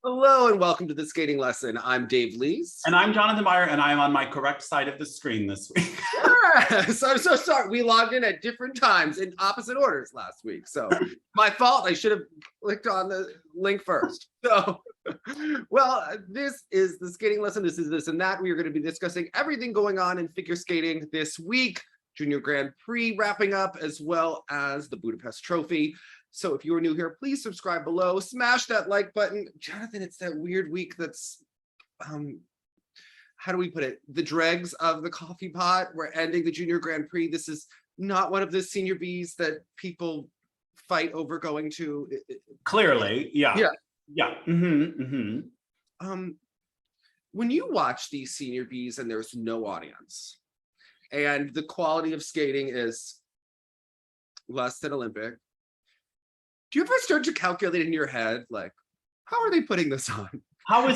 Hello and welcome to the skating lesson. I'm Dave Lees. And I'm Jonathan Meyer, and I'm on my correct side of the screen this week. Yes, I'm so sorry. We logged in at different times in opposite orders last week. So my fault. I should have clicked on the link first. So, well, this is the skating lesson. This is this and that. We are going to be discussing everything going on in figure skating this week. Junior Grand Prix wrapping up, as well as the Budapest Trophy. So if you are new here, please subscribe below, smash that like button. Jonathan, it's that weird week that's, how do we put it? The dregs of the coffee pot. We're ending the Junior Grand Prix. This is not one of the senior Bs that people fight over going to. Clearly, yeah. Yeah. Yeah. Mm-hmm, mm-hmm. When you watch these senior Bs and there's no audience, and the quality of skating is less than Olympic, do you ever start to calculate in your head, like, how are they putting this on? How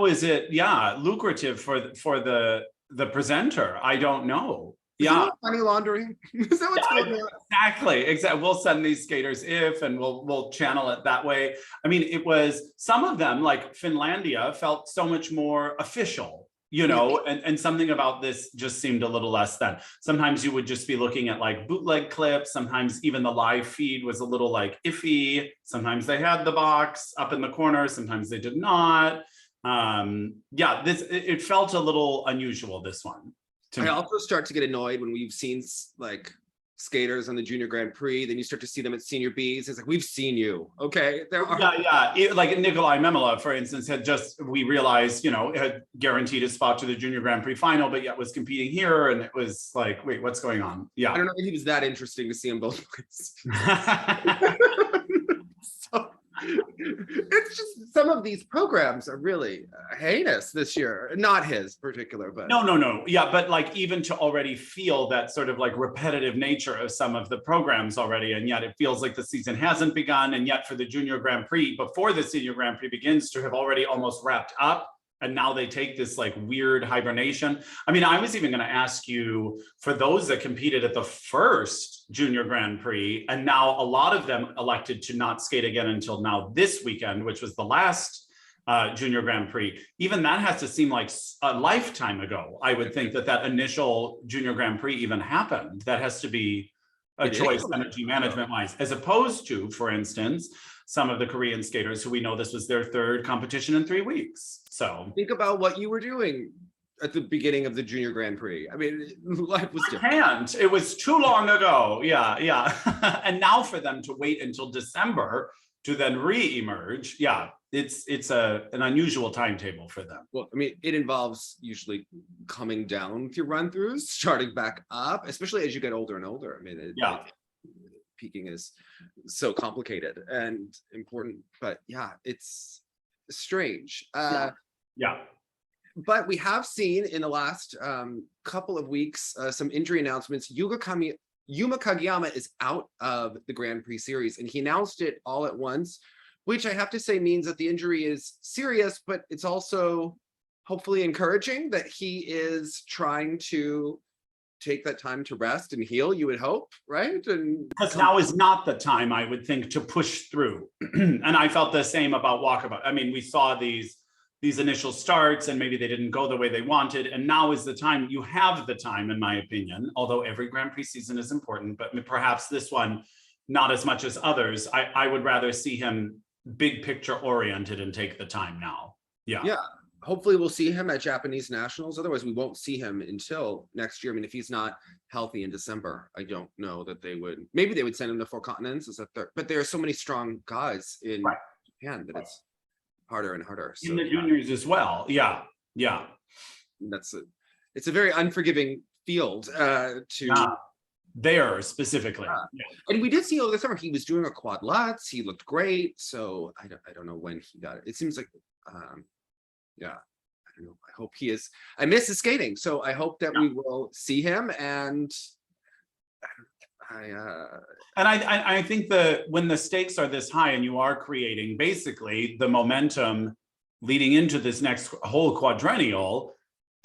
is it? Yeah, lucrative for the presenter? I don't know. Yeah, money laundering. Is that what's going on? Exactly. We'll send these skaters and we'll channel it that way. I mean, it was some of them, like Finlandia, felt so much more official. You know, and something about this just seemed a little less than. Sometimes you would just be looking at like bootleg clips. Sometimes even the live feed was a little like iffy. Sometimes they had the box up in the corner. Sometimes they did not. Yeah, it felt a little unusual, this one. I also start to get annoyed when we've seen like skaters on the Junior Grand Prix, then you start to see them at senior Bs. It's like, we've seen you, okay? Yeah. Like Nikolai Memela, for instance, we realized, had guaranteed a spot to the Junior Grand Prix final, but yet was competing here. And it was like, wait, what's going on? Yeah. I don't know if he was that interesting to see him both places. So, it's just some of these programs are really heinous this year. Not his particular, but no. Yeah, but like even to already feel that sort of like repetitive nature of some of the programs already, and yet it feels like the season hasn't begun, and yet for the Junior Grand Prix, before the Senior Grand Prix begins, to have already almost wrapped up. And now they take this like weird hibernation. I mean, I was even going to ask you, for those that competed at the first Junior Grand Prix, and now a lot of them elected to not skate again until now this weekend, which was the last Junior Grand Prix. Even that has to seem like a lifetime ago. I would think that initial Junior Grand Prix even happened. That has to be a choice energy management wise, as opposed to, for instance, some of the Korean skaters who we know this was their third competition in 3 weeks. So think about what you were doing at the beginning of the Junior Grand Prix. I mean, life was different. It was too long ago. Yeah. And now for them to wait until December to then re-emerge, yeah, it's an unusual timetable for them. Well, I mean, it involves usually coming down with your run-throughs, starting back up, especially as you get older and older. I mean, peaking is so complicated and important, but yeah, it's strange. Yeah. But we have seen in the last couple of weeks some injury announcements. Yuma Kageyama is out of the Grand Prix series, and he announced it all at once, which I have to say means that the injury is serious, but it's also hopefully encouraging that he is trying to take that time to rest and heal, you would hope, right? And because now is not the time, I would think, to push through. And I felt the same about Walkabout. I mean, we saw these initial starts and maybe they didn't go the way they wanted. And now is the time. You have the time, in my opinion, although every Grand Prix season is important, but perhaps this one, not as much as others. I would rather see him big picture oriented and take the time now. Yeah. Hopefully we'll see him at Japanese Nationals. Otherwise, we won't see him until next year. I mean, if he's not healthy in December, I don't know that they would. Maybe they would send him to Four Continents as a third. But there are so many strong guys in Japan that it's harder and harder. So, in the juniors as well. Yeah. It's a very unforgiving field there specifically. And we did see over the summer he was doing a quad lutz. He looked great. So I don't know when he got it. It seems like I don't know. I hope he is. I miss his skating, so I hope that we will see him. And I think when the stakes are this high and you are creating basically the momentum leading into this next whole quadrennial,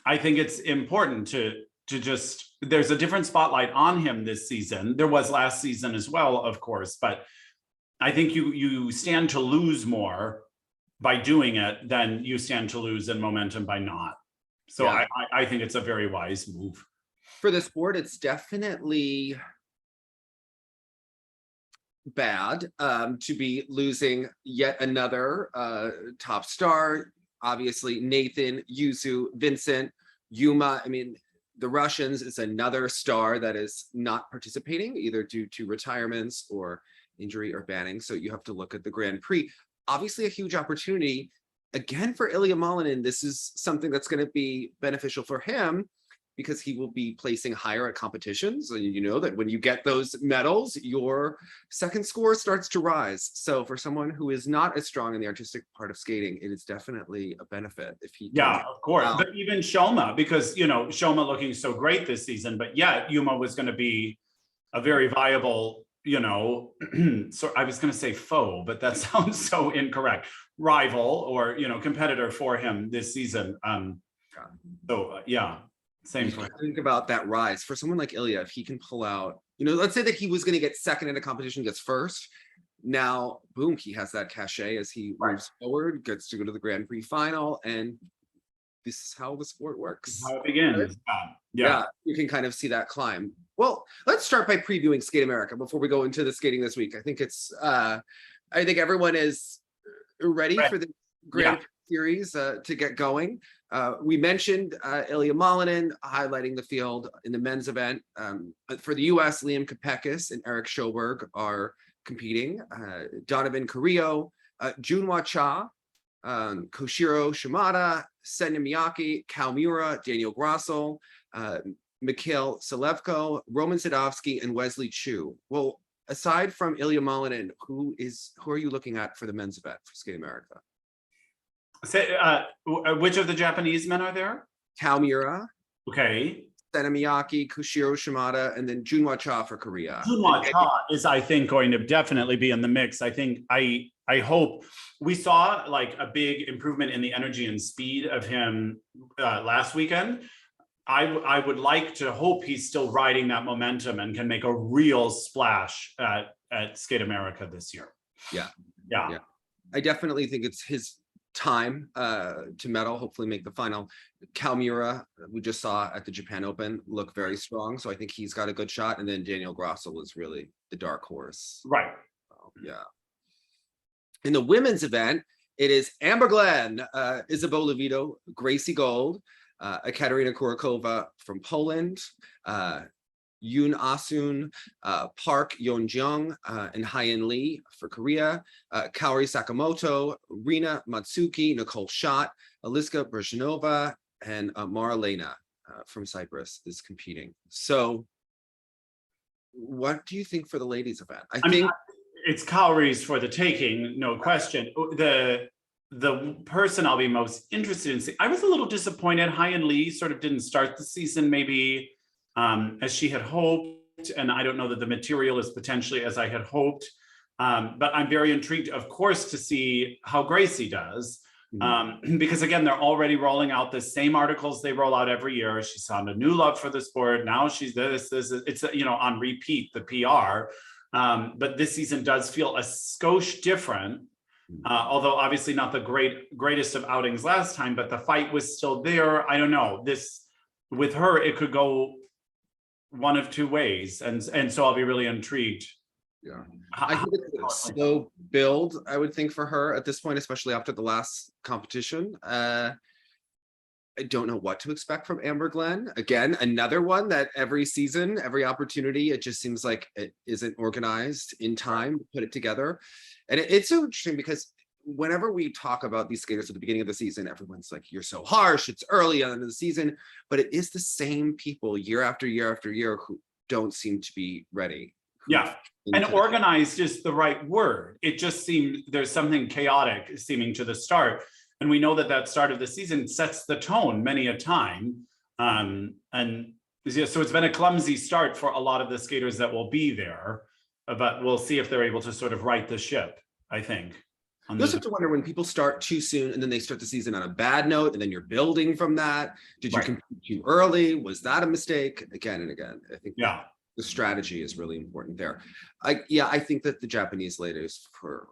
I think it's important to just, there's a different spotlight on him this season. There was last season as well, of course, but I think you stand to lose more by doing it, then you stand to lose in momentum by not. So Yeah. I think it's a very wise move. For the sport, it's definitely bad to be losing yet another top star. Obviously, Nathan, Yuzu, Vincent, Yuma. I mean, the Russians is another star that is not participating either due to retirements or injury or banning. So you have to look at the Grand Prix. Obviously, a huge opportunity. Again, for Ilya Malinin, this is something that's going to be beneficial for him because he will be placing higher at competitions. And you know that when you get those medals, your second score starts to rise. So for someone who is not as strong in the artistic part of skating, it is definitely a benefit if he Yeah, of course. But even Shoma, because, you know, Shoma looking so great this season, but yet Yuma was going to be a very viable, you know, so I was going to say foe, but that sounds so incorrect. Rival or, you know, competitor for him this season. Yeah. Same point. Think about that rise for someone like Ilya. If he can pull out, you know, let's say that he was going to get second in a competition, gets first. Now, boom, he has that cachet as he moves forward, gets to go to the Grand Prix final, and this is how the sport works. How it begins. Yeah, you can kind of see that climb. Well, let's start by previewing Skate America before we go into the skating this week. I think it's, I think everyone is ready for the Grand Prix series to get going. We mentioned Ilya Malinin highlighting the field in the men's event. For the US, Liam Kopekis and Eric Schoberg are competing. Donovan Carrillo, Junhwa Cha, Koshiro Shimada, Senya Miyake, Cal Mura, Daniel Grossel, Mikhail Selevko, Roman Sadovsky, and Wesley Chu. Well, aside from Ilya Malinin, who are you looking at for the men's event for Skate America? Say, which of the Japanese men are there? Cal Mura. Okay. Senya Miyake, Koshiro Shimada, and then Junhwa Cha for Korea. Junhwa Cha is, I think, going to definitely be in the mix. I think, I hope we saw like a big improvement in the energy and speed of him last weekend. I would like to hope he's still riding that momentum and can make a real splash at Skate America this year. Yeah. Yeah. I definitely think it's his time to medal, hopefully make the final. Cal Mura, we just saw at the Japan Open, look very strong. So I think he's got a good shot. And then Daniel Grossel is really the dark horse. Right. Yeah. In the women's event, it is Amber Glenn, Isabel Levito, Gracie Gold, Katerina Kurakova from Poland, Yoon Asun, Park Yeonjung, and Hyein Lee for Korea, Kaori Sakamoto, Rina Matsuki, Nicole Schott, Aliska Brezhnova, and Mara Lena from Cyprus is competing. So what do you think for the ladies event? I think it's calories for the taking, no question. The person I'll be most interested in seeing, I was a little disappointed. Hyein Lee sort of didn't start the season maybe as she had hoped, and I don't know that the material is potentially as I had hoped, but I'm very intrigued, of course, to see how Gracie does, because again, they're already rolling out the same articles they roll out every year. She's found a new love for the sport. Now she's this, it's, you know, on repeat, the PR, but this season does feel a skosh different. Although obviously not the greatest of outings last time, but the fight was still there. I don't know, this with her, it could go one of two ways, and so I'll be really intrigued. Yeah, I think it's a slow build, I would think, for her at this point, especially after the last competition. I don't know what to expect from Amber Glenn. Again, another one that every season, every opportunity, it just seems like it isn't organized in time to put it together. And it's so interesting because whenever we talk about these skaters at the beginning of the season, everyone's like, you're so harsh, it's early on in the season, but it is the same people year after year after year who don't seem to be ready. Yeah, and organized is the right word. It just seemed there's something chaotic seeming to the start. And we know that that start of the season sets the tone many a time. And yeah, so it's been a clumsy start for a lot of the skaters that will be there, but we'll see if they're able to sort of right the ship, I think. You also have to wonder when people start too soon and then they start the season on a bad note and then you're building from that. Did you compete too early? Was that a mistake? Again and again, I think the strategy is really important there. I think that the Japanese ladies for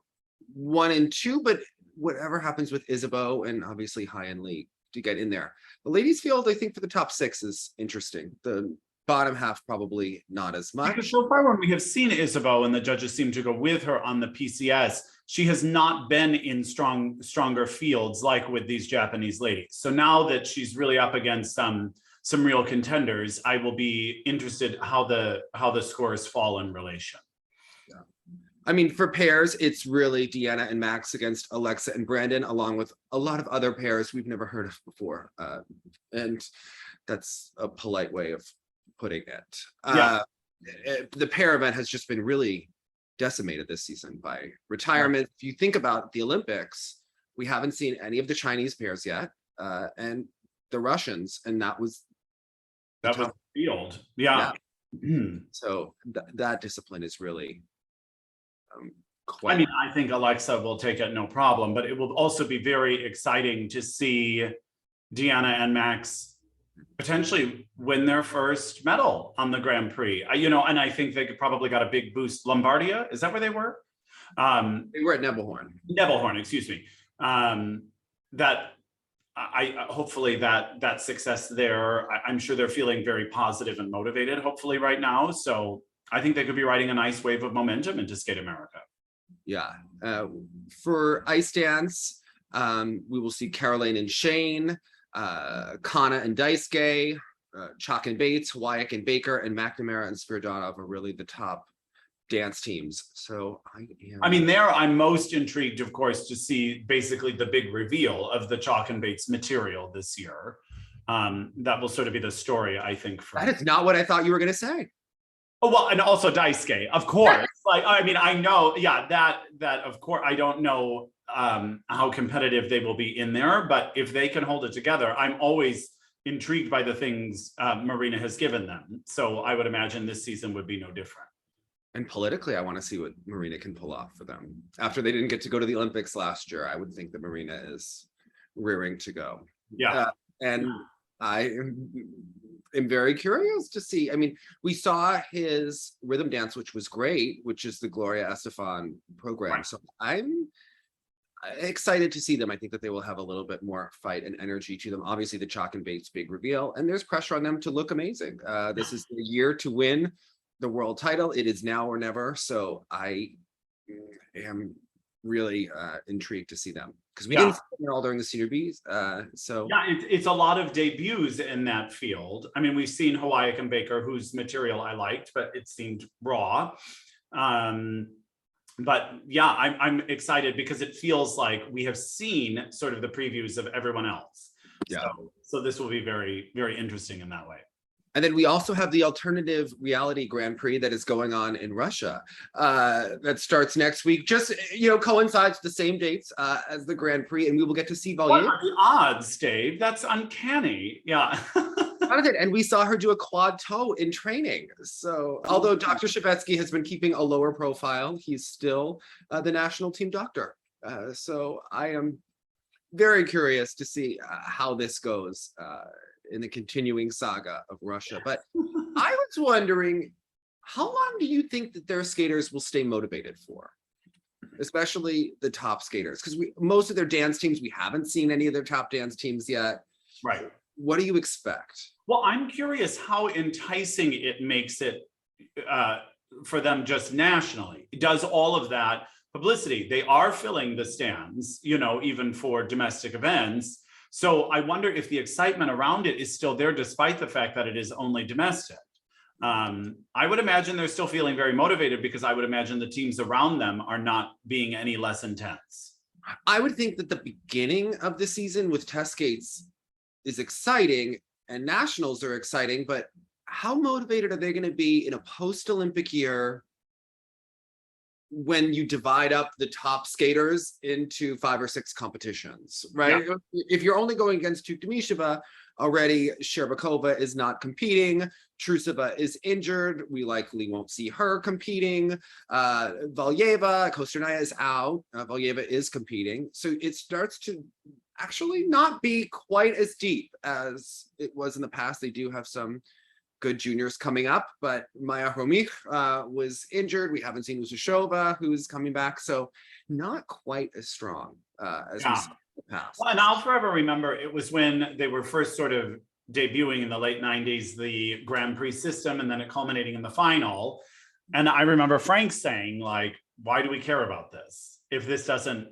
1 and 2, but whatever happens with Isabeau and obviously Hai and Lee to get in there. The ladies field, I think for the top 6 is interesting. The bottom half probably not as much. Because so far when we have seen Isabeau and the judges seem to go with her on the PCS, she has not been in stronger fields like with these Japanese ladies. So now that she's really up against some real contenders, I will be interested how the scores fall in relation. Yeah. I mean, for pairs, it's really Deanna and Max against Alexa and Brandon, along with a lot of other pairs we've never heard of before. And that's a polite way of putting it. Yeah. The pair event has just been really decimated this season by retirement. If you think about the Olympics, we haven't seen any of the Chinese pairs yet, and the Russians, and that was the field. Yeah. So that discipline is really I mean, I think Alexa will take it no problem, but it will also be very exciting to see Deanna and Max potentially win their first medal on the Grand Prix. And I think they probably got a big boost. Lombardia, is that where they were? They were at Nebelhorn. Nebelhorn, excuse me. Hopefully that success there, I'm sure they're feeling very positive and motivated, hopefully right now. So I think they could be riding a nice wave of momentum into Skate America. Yeah. For ice dance, we will see Caroline and Shane, Kana and Daisuke, Chalk and Bates, Wyack and Baker, and McNamara and Spiridonov are really the top dance teams. So I'm most intrigued, of course, to see basically the big reveal of the Chalk and Bates material this year. That will sort of be the story, I think. That is not what I thought you were going to say. Oh, well, and also Daisuke, of course. I know, that of course, I don't know how competitive they will be in there, but if they can hold it together, I'm always intrigued by the things Marina has given them. So I would imagine this season would be no different. And politically, I want to see what Marina can pull off for them. After they didn't get to go to the Olympics last year, I would think that Marina is rearing to go. Yeah. And I am very curious to see. I mean, we saw his rhythm dance, which was great, which is the Gloria Estefan program. Right. So I'm excited to see them. I think that they will have a little bit more fight and energy to them. Obviously, the Chalk and Bates big reveal, and there's pressure on them to look amazing. This is the year to win the world title. It is now or never. So I am really intrigued to see them, because we didn't see them all during the Senior Bs. It's a lot of debuts in that field. I mean, we've seen Wyack and Baker, whose material I liked, but it seemed raw. But yeah, I'm excited because it feels like we have seen sort of the previews of everyone else. Yeah. So this will be very, very interesting in that way. And then we also have the alternative reality Grand Prix that is going on in Russia that starts next week. Just, coincides the same dates as the Grand Prix, and we will get to see Valieva. What are the odds, Dave? That's uncanny. Yeah. And we saw her do a quad toe in training. So although Dr. Shevetsky has been keeping a lower profile, he's still the national team doctor. So I am very curious to see how this goes in the continuing saga of Russia. But I was wondering, how long do you think that their skaters will stay motivated for? Especially the top skaters, because most of their dance teams, we haven't seen any of their top dance teams yet. Right. What do you expect? Well, I'm curious how enticing it makes it for them just nationally. Does all of that publicity? They are filling the stands, even for domestic events. So I wonder if the excitement around it is still there, despite the fact that it is only domestic. I would imagine they're still feeling very motivated, because I would imagine the teams around them are not being any less intense. I would think that the beginning of the season with test skates is exciting and nationals are exciting, but how motivated are they going to be in a post-Olympic year when you divide up the top skaters into 5 or 6 competitions, right? Yeah. If you're only going against Tuktamisheva, already Sherbakova is not competing, Trusova is injured, we likely won't see her competing, Valieva, Kosternaya is out, Valieva is competing, so it starts to actually not be quite as deep as it was in the past. They do have some good juniors coming up, but Maya Homich was injured. We haven't seen Usacheva, who's coming back, so not quite as strong as we saw in the past. Well, and I'll forever remember it was when they were first sort of debuting in the late 90s, the Grand Prix system, and then it culminating in the final. And I remember Frank saying, like, why do we care about this? If this doesn't,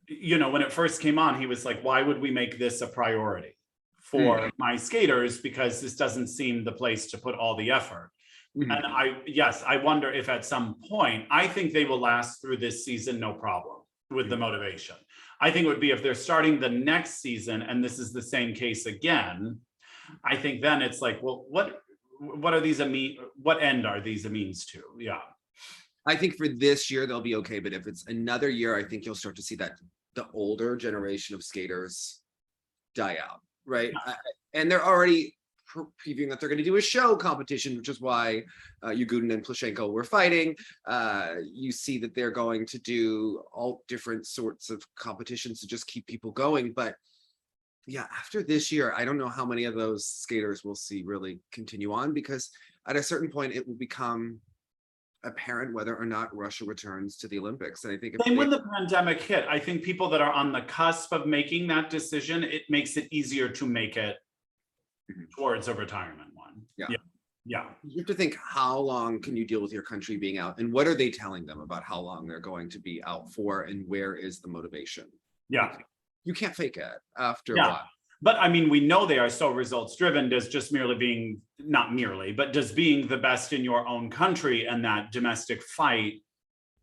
you know, when it first came on, he was like, why would we make this a priority for my skaters? Because this doesn't seem the place to put all the effort. And I wonder if at some point, I think they will last through this season, no problem with the motivation. I think it would be if they're starting the next season and this is the same case again, I think then it's like, well, what are these what end are these a means to? Yeah. I think for this year, they'll be okay. But if it's another year, I think you'll start to see that the older generation of skaters die out, right? And they're already previewing that they're going to do a show competition, which is why Yagudin and Plushenko were fighting. You see that they're going to do all different sorts of competitions to just keep people going. But yeah, after this year, I don't know how many of those skaters we'll see really continue on, because at a certain point, it will become apparent whether or not Russia returns to the Olympics. And I think when the pandemic hit, I think people that are on the cusp of making that decision, it makes it easier to make it towards a retirement one. Yeah. You have to think, how long can you deal with your country being out? And what are they telling them about how long they're going to be out for? And where is the motivation? Yeah. You can't fake it after a while. But I mean, we know they are so results driven. Does just merely being, not merely, but does being the best in your own country and that domestic fight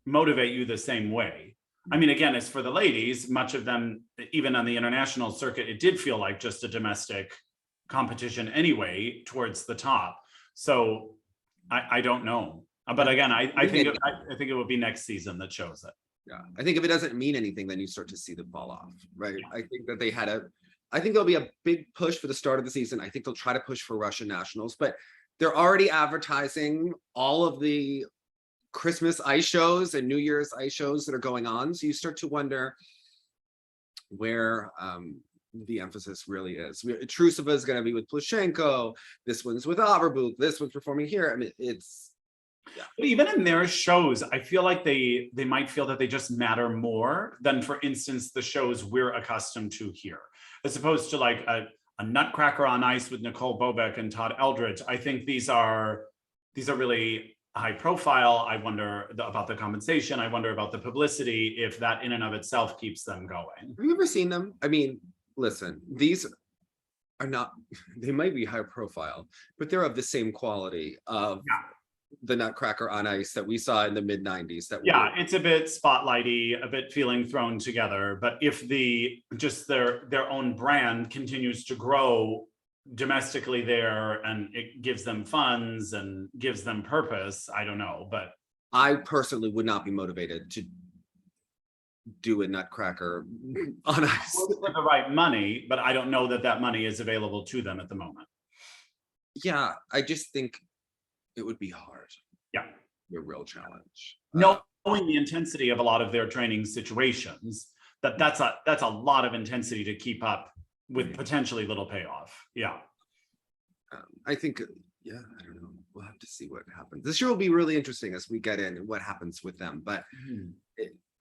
motivate you the same way? I mean, again, as for the ladies, much of them, even on the international circuit, it did feel like just a domestic competition anyway towards the top. So I don't know. But again, I think it would be next season that shows it. Yeah, I think if it doesn't mean anything, then you start to see them fall off, right? I think that I think there'll be a big push for the start of the season. I think they'll try to push for Russian nationals, but they're already advertising all of the Christmas ice shows and New Year's ice shows that are going on. So you start to wonder where the emphasis really is. Trusova is going to be with Plushenko. This one's with Averbuk. This one's performing here. I mean, it's But even in their shows, I feel like they might feel that they just matter more than, for instance, the shows we're accustomed to here, as opposed to like a Nutcracker on Ice with Nicole Bobek and Todd Eldridge. I think these are really high profile. I wonder about the compensation. I wonder about the publicity, if that in and of itself keeps them going. Have you ever seen them? I mean, listen, these are not, they might be high profile, but they're of the same quality of the Nutcracker on Ice that we saw in the mid 90s. It's a bit spotlighty, a bit feeling thrown together. But if their own brand continues to grow domestically there, and it gives them funds and gives them purpose, I don't know. But I personally would not be motivated to do a Nutcracker on Ice for the right money, but I don't know that money is available to them at the moment. Yeah, I just think it would be hard. Yeah. A real challenge. Knowing the intensity of a lot of their training situations, that's a lot of intensity to keep up with potentially little payoff. Yeah. I think, I don't know. We'll have to see what happens. This year will be really interesting as we get in and what happens with them. But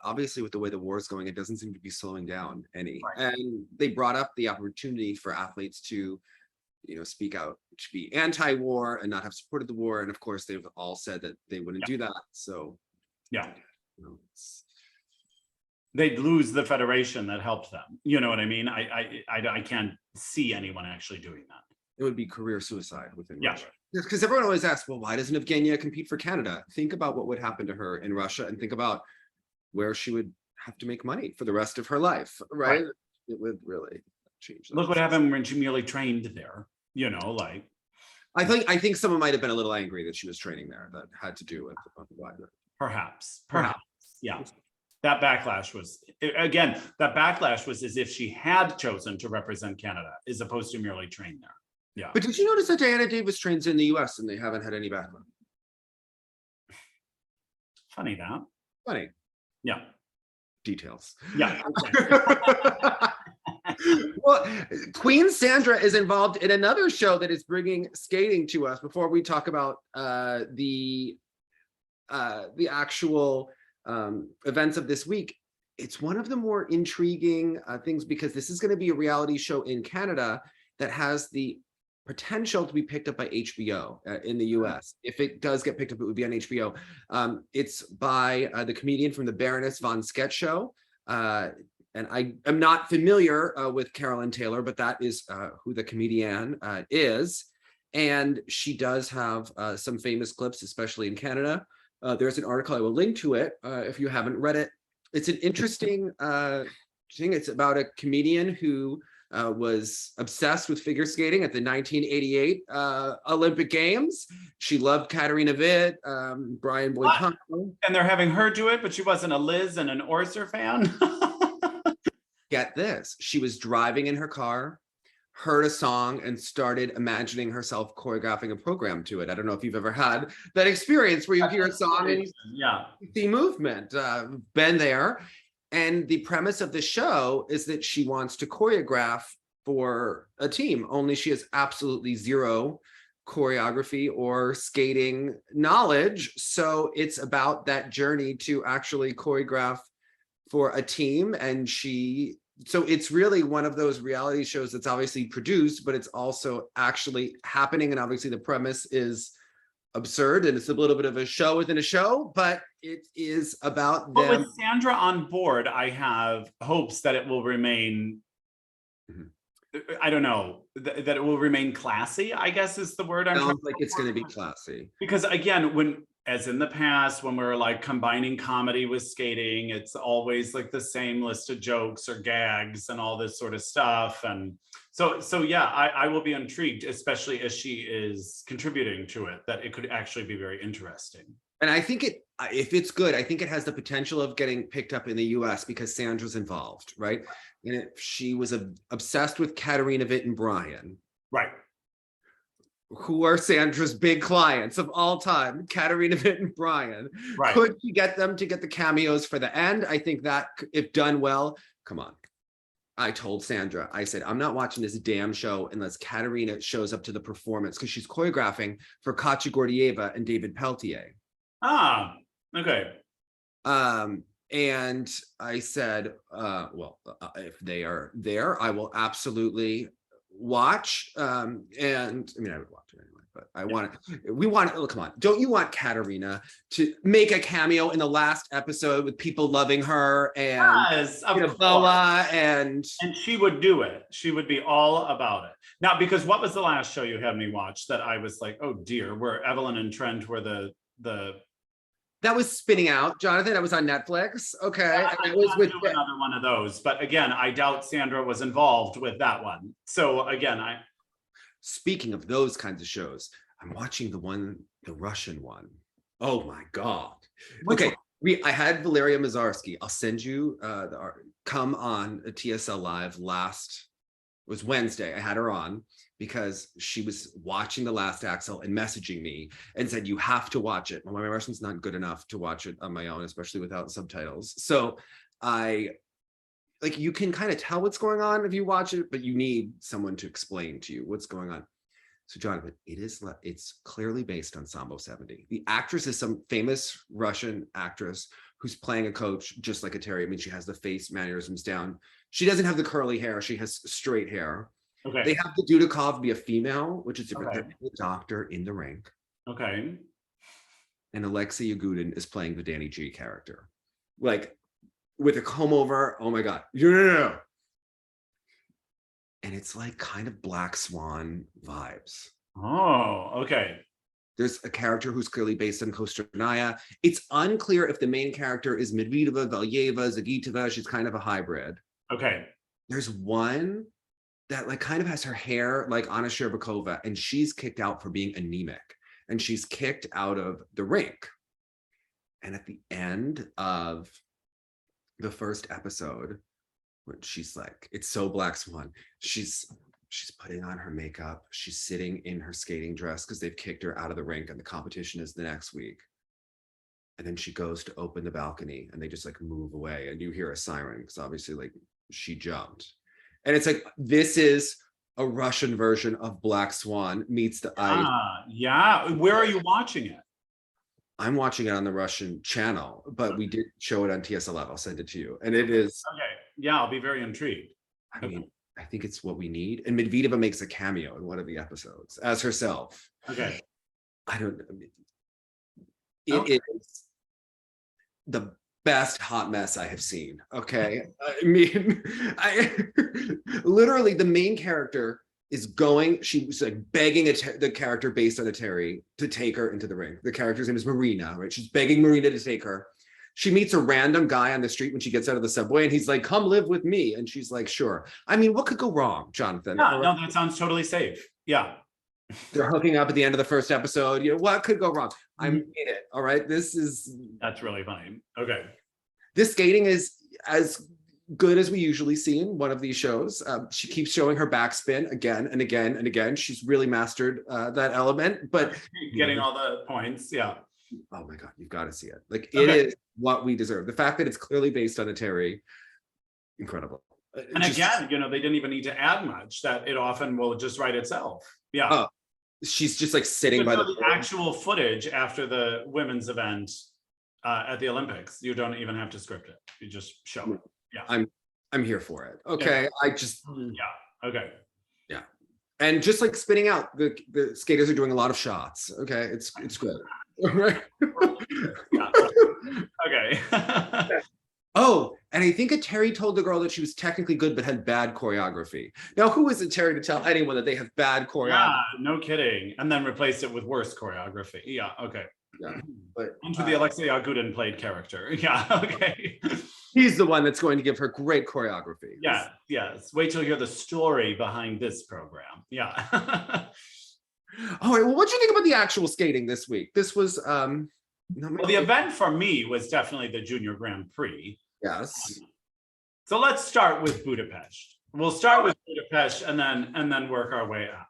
obviously with the way the war is going, it doesn't seem to be slowing down any. Right. And they brought up the opportunity for athletes to speak out, to be anti-war and not have supported the war. And of course, they've all said that they wouldn't do that. So, they'd lose the federation that helped them. You know what I mean? I can't see anyone actually doing that. It would be career suicide within Russia. Because everyone always asks, well, why doesn't Evgenia compete for Canada? Think about what would happen to her in Russia and think about where she would have to make money for the rest of her life, right? It would really change. Look what happened when she merely trained there. I think someone might have been a little angry that she was training there. That had to do with perhaps. Yeah. That backlash was as if she had chosen to represent Canada as opposed to merely train there. Yeah. But did you notice that Diana Davis trains in the US and they haven't had any backlash? Funny. Yeah. Details. Yeah. Well, Queen Sandra is involved in another show that is bringing skating to us. Before we talk about the actual events of this week, it's one of the more intriguing things because this is going to be a reality show in Canada that has the potential to be picked up by HBO in the US. If it does get picked up, it would be on HBO. It's by the comedian from the Baroness von Sketch Show. And I am not familiar with Carolyn Taylor, but that is who the comedian is. And she does have some famous clips, especially in Canada. There's an article, I will link to it if you haven't read it. It's an interesting thing. It's about a comedian who was obsessed with figure skating at the 1988 Olympic Games. She loved Katerina Witt, Brian Boyd Thompson. And they're having her do it, but she wasn't a Liz and an Orser fan. Get this, she was driving in her car, heard a song, and started imagining herself choreographing a program to it. I don't know if you've ever had that experience where you hear a song and you see movement. Been there. And the premise of the show is that she wants to choreograph for a team, only she has absolutely zero choreography or skating knowledge. So it's about that journey to actually choreograph for a team. And so it's really one of those reality shows that's obviously produced, but it's also actually happening. And obviously the premise is absurd and it's a little bit of a show within a show, but it is about them. But with Sandra on board, I have hopes that it will remain, I don't know, that it will remain classy, I guess is the word I'm trying to Sounds like it's going to be classy. Because again, as in the past, when we're like combining comedy with skating, it's always like the same list of jokes or gags and all this sort of stuff. And so yeah, I will be intrigued, especially as she is contributing to it, that it could actually be very interesting. And I think if it's good, I think it has the potential of getting picked up in the US because Sandra's involved, right? And she was obsessed with Katerina Witt and Brian. Right. Who are Sandra's big clients of all time, Katerina Witt and Brian. Right. Could you get them to get the cameos for the end? I think that if done well, come on. I told Sandra, I said, I'm not watching this damn show unless Katerina shows up to the performance because she's choreographing for Katya Gordieva and David Peltier. Ah, okay. And I said, if they are there, I will absolutely watch. And I mean, I would watch it anyway, but come on. Don't you want Katerina to make a cameo in the last episode with people loving her and yes, Boa and she would do it. She would be all about it. Now, because what was the last show you had me watch that I was like, oh dear, where Evelyn and Trent were the that was Spinning Out, Jonathan. That was on Netflix. Okay. Yeah, and it was with another one of those. But again, I doubt Sandra was involved with that one. So again, speaking of those kinds of shows, I'm watching the Russian one. Oh my God. Okay. I had Valeria Mazarsky. I'll send you come on a TSL Live it was Wednesday. I had her on because she was watching The Last Axel and messaging me and said, you have to watch it. Well, my Russian's not good enough to watch it on my own, especially without subtitles. So you can kind of tell what's going on if you watch it, but you need someone to explain to you what's going on. So Jonathan, it's clearly based on Sambo 70. The actress is some famous Russian actress who's playing a coach, just like Eteri. I mean, she has the face mannerisms down. She doesn't have the curly hair. She has straight hair. Okay. They have the Dudikov be a female, which is different. Okay. The doctor in the rink. Okay. And Alexei Yagudin is playing the Danny G character. Like with a comb over. Oh my God. Yeah. And it's like kind of Black Swan vibes. Oh, okay. There's a character who's clearly based on Kosternaya. It's unclear if the main character is Medvedeva, Valyeva, Zagitova. She's kind of a hybrid. Okay. There's one that like kind of has her hair like Anna Sherbakova, and she's kicked out for being anemic. And she's kicked out of the rink. And at the end of the first episode, when she's like, it's so Black Swan. She's putting on her makeup. She's sitting in her skating dress because they've kicked her out of the rink and the competition is the next week. And then she goes to open the balcony and they just like move away and you hear a siren because obviously like she jumped. And it's like, this is a Russian version of Black Swan meets the ice. Yeah. Where are you watching it? I'm watching it on the Russian channel, but we did show it on TSLF. I'll send it to you. And it is. Okay. Yeah, I'll be very intrigued. I mean, I think it's what we need. And Medvedeva makes a cameo in one of the episodes as herself. Okay. I don't know. It is the best hot mess I have seen. Okay. I mean, literally the main character is going, she's like begging the character based on Eteri to take her into the ring. The character's name is Marina, right? She's begging Marina to take her. She meets a random guy on the street when she gets out of the subway and he's like, come live with me. And she's like, sure. I mean, what could go wrong, Jonathan? Yeah, no, that sounds totally safe. Yeah. They're hooking up at the end of the first episode. You know, what could go wrong? I'm in it. All right. That's really funny. Okay. This skating is as good as we usually see in one of these shows. She keeps showing her backspin again and again and again. She's really mastered that element, but getting all the points. Yeah. Oh my God, you've got to see it. Like it is what we deserve. The fact that it's clearly based on Eteri, incredible. And again, you know, they didn't even need to add much, that it often will just write itself. Yeah. She's just like sitting by the actual footage after the women's event at the Olympics. You don't even have to script it. You just show it. Yeah. I'm here for it. Okay. Yeah. I just Okay. Yeah. And just like spinning out, the skaters are doing a lot of shots. Okay. It's good. Right. Okay. Oh, and I think Eteri told the girl that she was technically good but had bad choreography. Now, who is Eteri to tell anyone that they have bad choreography? Yeah, no kidding. And then replace it with worse choreography. Yeah, okay. Yeah, but into the Alexei Agudin played character. Yeah, okay. He's the one that's going to give her great choreography. Yeah, yes. Wait till you hear the story behind this program. Yeah. All right. Well, what do you think about the actual skating this week? This was well, the event for me was definitely the Junior Grand Prix. Yes. So let's start with Budapest. We'll start with Budapest and then work our way up.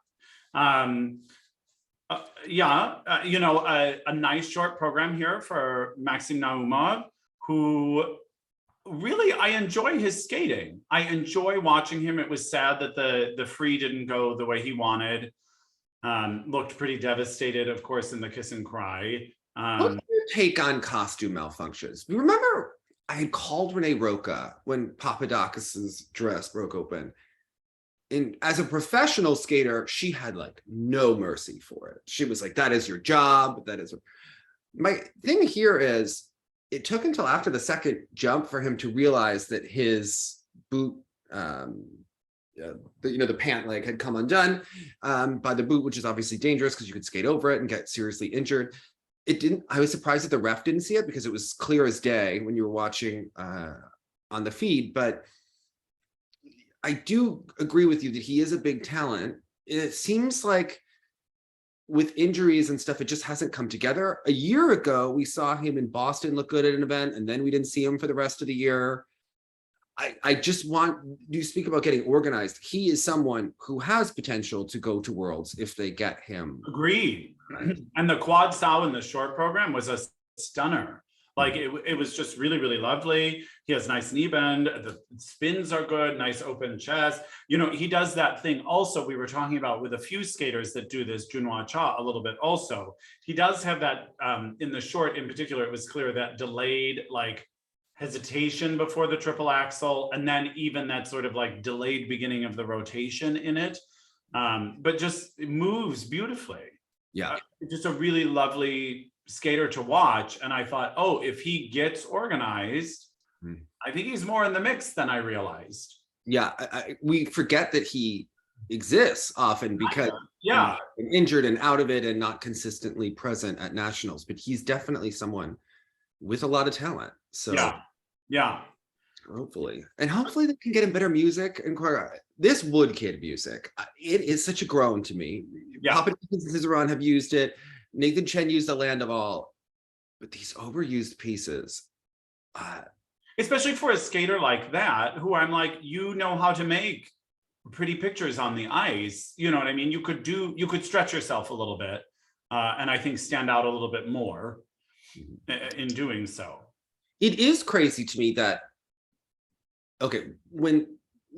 You know, a nice short program here for Maxim Naumov, who really, I enjoy his skating. I enjoy watching him. It was sad that the free didn't go the way he wanted. Looked pretty devastated, of course, in the kiss and cry. What's your take on costume malfunctions? Remember, I had called Renee Roca when Papadakis's dress broke open. And as a professional skater, she had like no mercy for it. She was like, that is your job. That is my thing here is it took until after the second jump for him to realize that his boot, the pant leg had come undone by the boot, which is obviously dangerous because you could skate over it and get seriously injured. It didn't. I was surprised that the ref didn't see it because it was clear as day when you were watching on the feed. But I do agree with you that he is a big talent. It seems like with injuries and stuff, it just hasn't come together. A year ago, we saw him in Boston look good at an event, and then we didn't see him for the rest of the year. I just want, you speak about getting organized. He is someone who has potential to go to Worlds if they get him. Agreed. Right. And the quad sow in the short program was a stunner. Like it was just really, really lovely. He has nice knee bend. The spins are good, nice open chest. You know, he does that thing also we were talking about with a few skaters that do this Junwa Cha a little bit also. He does have that in the short in particular, it was clear that delayed like hesitation before the triple axel, and then even that sort of like delayed beginning of the rotation in it. But just it moves beautifully. Yeah. Just a really lovely skater to watch. And I thought, oh, if he gets organized, I think he's more in the mix than I realized. Yeah, we forget that he exists often because he's injured and out of it and not consistently present at nationals, but he's definitely someone with a lot of talent. So yeah. Hopefully they can get him better music and this Wood Kid music. It is such a groan to me. Yeah. Papa and Cizeron have used it. Nathan Chen used The Land of All, but these overused pieces. Especially for a skater like that, who I'm like, you know how to make pretty pictures on the ice. You know what I mean? You could stretch yourself a little bit, and I think stand out a little bit more in doing so. It is crazy to me that, okay, when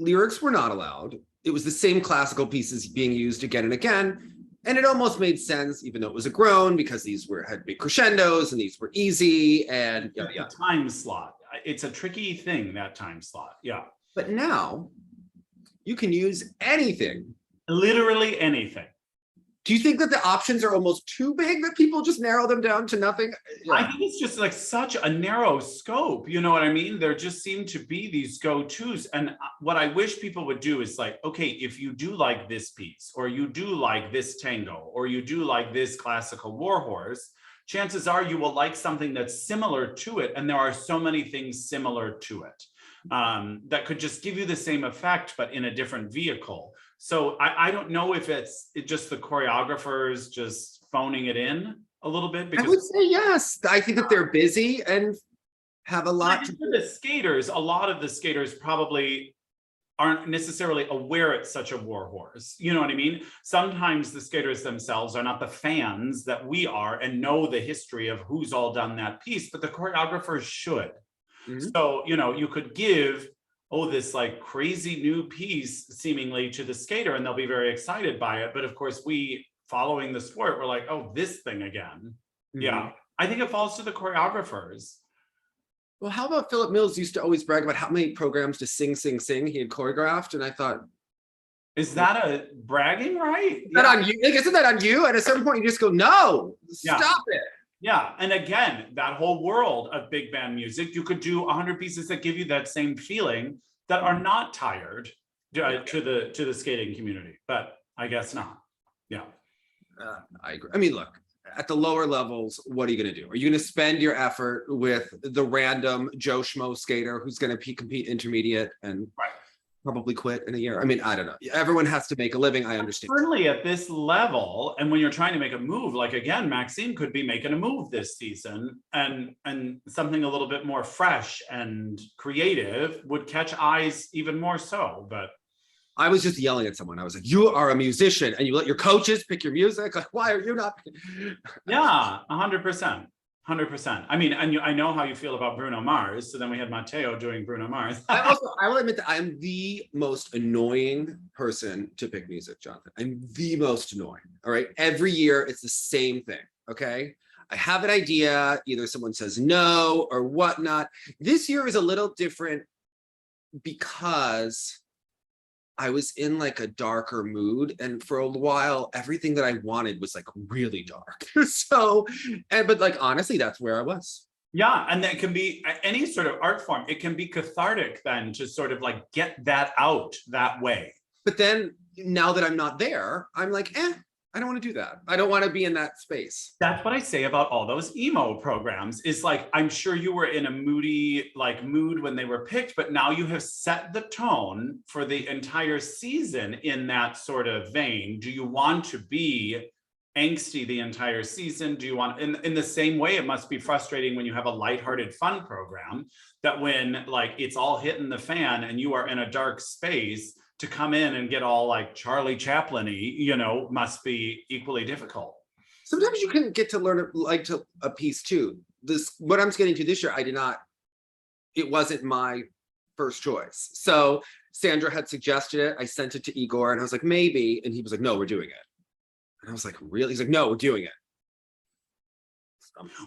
lyrics were not allowed. It was the same classical pieces being used again and again. And it almost made sense, even though it was a groan, because these had big crescendos and these were easy and yada, yada. Time slot. It's a tricky thing, that time slot. Yeah. But now you can use anything. Literally anything. Do you think that the options are almost too big, that people just narrow them down to nothing? Yeah. I think it's just like such a narrow scope. You know what I mean? There just seem to be these go-tos. And what I wish people would do is like, okay, if you do like this piece, or you do like this tango, or you do like this classical warhorse, chances are you will like something that's similar to it. And there are so many things similar to it that could just give you the same effect, but in a different vehicle. So I don't know if it's just the choreographers just phoning it in a little bit. Because I would say yes. I think that they're busy and have a lot to do. The skaters, a lot of the skaters probably aren't necessarily aware it's such a warhorse. You know what I mean? Sometimes the skaters themselves are not the fans that we are and know the history of who's all done that piece, but the choreographers should. Mm-hmm. So, you know, you could give this like crazy new piece seemingly to the skater and they'll be very excited by it. But of course, we following the sport, we're like, oh, this thing again. Mm-hmm. Yeah, I think it falls to the choreographers. Well, how about Philip Mills used to always brag about how many programs to sing he had choreographed. And I thought, is that a bragging right? Is that on you? Like, isn't that on you? And at a certain point, you just go, no, stop it. Yeah, and again, that whole world of big band music, you could do 100 pieces that give you that same feeling that are not tired to the skating community, but I guess not. Yeah, I agree. I mean, look, at the lower levels, what are you going to do? Are you going to spend your effort with the random Joe Schmo skater who's going to compete intermediate and probably quit in a year? I mean, I don't know. Everyone has to make a living. I understand. Certainly at this level, and when you're trying to make a move, like again, Maxime could be making a move this season, and something a little bit more fresh and creative would catch eyes even more so. But I was just yelling at someone. I was like, "You are a musician, and you let your coaches pick your music. Like, why are you not?" Yeah, 100%. 100%. I mean, and I know how you feel about Bruno Mars. So then we had Matteo doing Bruno Mars. I will admit that I'm the most annoying person to pick music, Jonathan. I'm the most annoying. All right. Every year it's the same thing. Okay. I have an idea. Either someone says no or whatnot. This year is a little different because I was in like a darker mood, and for a while, everything that I wanted was like really dark. But like, honestly, that's where I was. Yeah, and that can be any sort of art form. It can be cathartic then to sort of like get that out that way. But then now that I'm not there, I'm like, I don't want to do that. I don't want to be in that space. That's what I say about all those emo programs is like, I'm sure you were in a moody mood when they were picked, but now you have set the tone for the entire season in that sort of vein. Do you want to be angsty the entire season? Do you want, in the same way, it must be frustrating when you have a lighthearted fun program that when like it's all hitting the fan and you are in a dark space, to come in and get all like Charlie Chaplin-y, you know, must be equally difficult. Sometimes you can get to learn a piece too. What I'm getting to this year, it wasn't my first choice. So Sandra had suggested it. I sent it to Igor and I was like, maybe. And he was like, no, we're doing it. And I was like, really? He's like, no, we're doing it.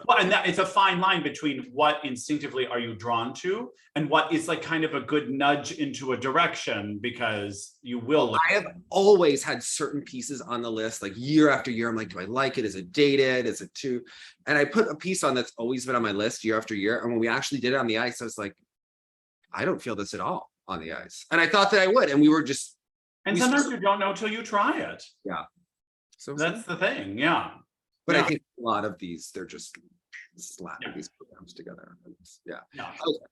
Well, and that it's a fine line between what instinctively are you drawn to and what is like kind of a good nudge into a direction, because you will. I have always had certain pieces on the list, like year after year. I'm like, do I like it? Is it dated? Is it too? And I put a piece on that's always been on my list year after year. And when we actually did it on the ice, I was like, I don't feel this at all on the ice. And I thought that I would. And we were just. And sometimes you don't know till you try it. Yeah. So that's the thing. Yeah. But I think a lot of these, they're just slapping these programs together. Yeah. Okay.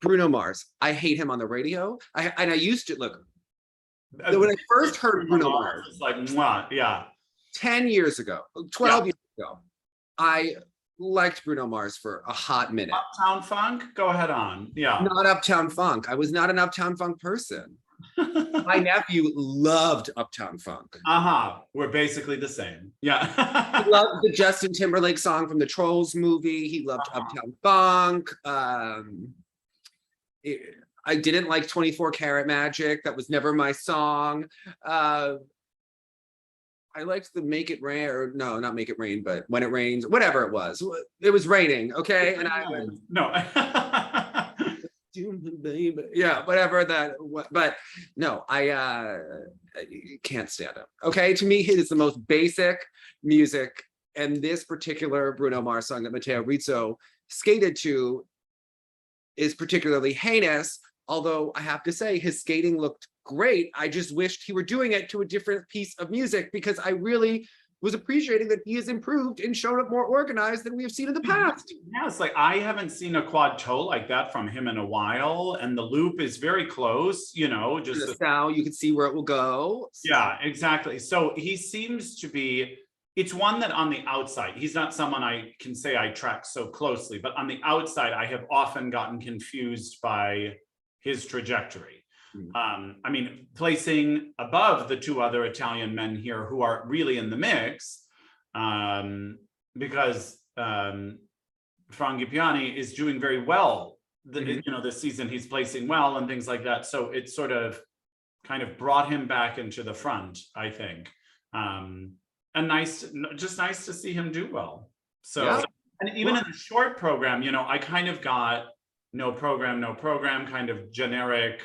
Bruno Mars. I hate him on the radio. I used to look. When I first heard Bruno Mars, it's like, mwah, 10 years ago, 12 years ago, I liked Bruno Mars for a hot minute. Uptown Funk? Go ahead on. Yeah. Not Uptown Funk. I was not an Uptown Funk person. My nephew loved Uptown Funk. We're basically the same. Yeah. He loved the Justin Timberlake song from the Trolls movie. He loved Uptown Funk. I didn't like 24 Karat Magic. That was never my song. I liked the Make It Rain, or no, not Make It Rain, but When It Rains, whatever it was. It was raining, okay? And I no. Yeah, whatever that, but no, I can't stand it. Okay, to me, it is the most basic music, and this particular Bruno Mars song that Matteo Rizzo skated to is particularly heinous. Although I have to say his skating looked great. I just wished he were doing it to a different piece of music, because I really was appreciating that he has improved and shown up more organized than we have seen in the past. Yeah, it's like I haven't seen a quad toe like that from him in a while, and the loop is very close, you know, just the sound, you can see where it will go. Yeah, exactly. So he seems to be, it's one that on the outside, he's not someone I can say I track so closely, but on the outside, I have often gotten confused by his trajectory. I mean, placing above the two other Italian men here who are really in the mix, because Frangipani is doing very well. You know, this season he's placing well and things like that. So it sort of kind of brought him back into the front, I think. And just nice to see him do well. So, yeah. And even in the short program, you know, I kind of got no program, kind of generic,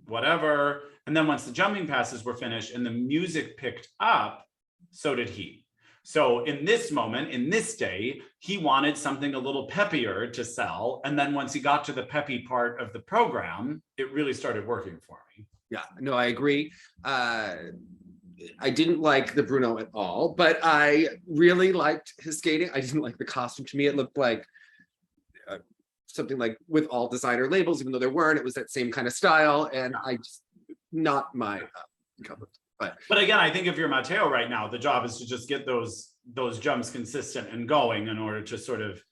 whatever. And then once the jumping passes were finished and the music picked up, so did he. So in this moment, in this day, he wanted something a little peppier to sell. And then once he got to the peppy part of the program, it really started working for me. Yeah, no, I agree. I didn't like the Bruno at all, but I really liked his skating. I didn't like the costume. To me, it looked like something like with all designer labels, even though there weren't. It was that same kind of style, and I just not my cup of tea. But again, I think if you're Matteo right now, the job is to just get those jumps consistent and going in order to sort of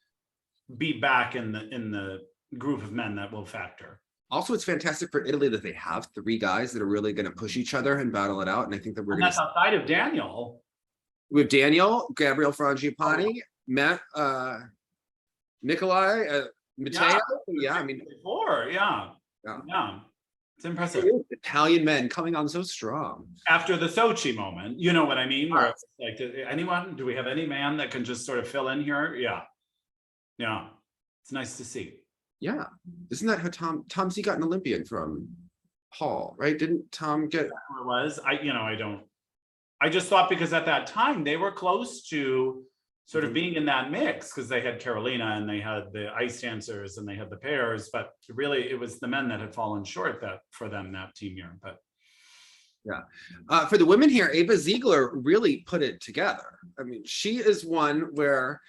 be back in the group of men that will factor. Also, it's fantastic for Italy that they have three guys that are really going to push each other and battle it out. And I think that we're going to. That's outside of Daniel. We have Daniel, Gabriel Frangipani, Matt, Nikolai, Matteo. Yeah, I mean, before, yeah. It's impressive. Italian men coming on so strong after the Sochi moment. You know what I mean? Where it's like, do we have any man that can just sort of fill in here? Yeah. It's nice to see. Yeah, isn't that how Tom Z got an Olympian from Hall, right? Didn't Tom get? It was. I just thought because at that time they were close to sort of being in that mix, because they had Carolina and they had the ice dancers and they had the pairs, but really it was the men that had fallen short for them that team year. But yeah, for the women here, Ava Ziegler really put it together. I mean, she is one where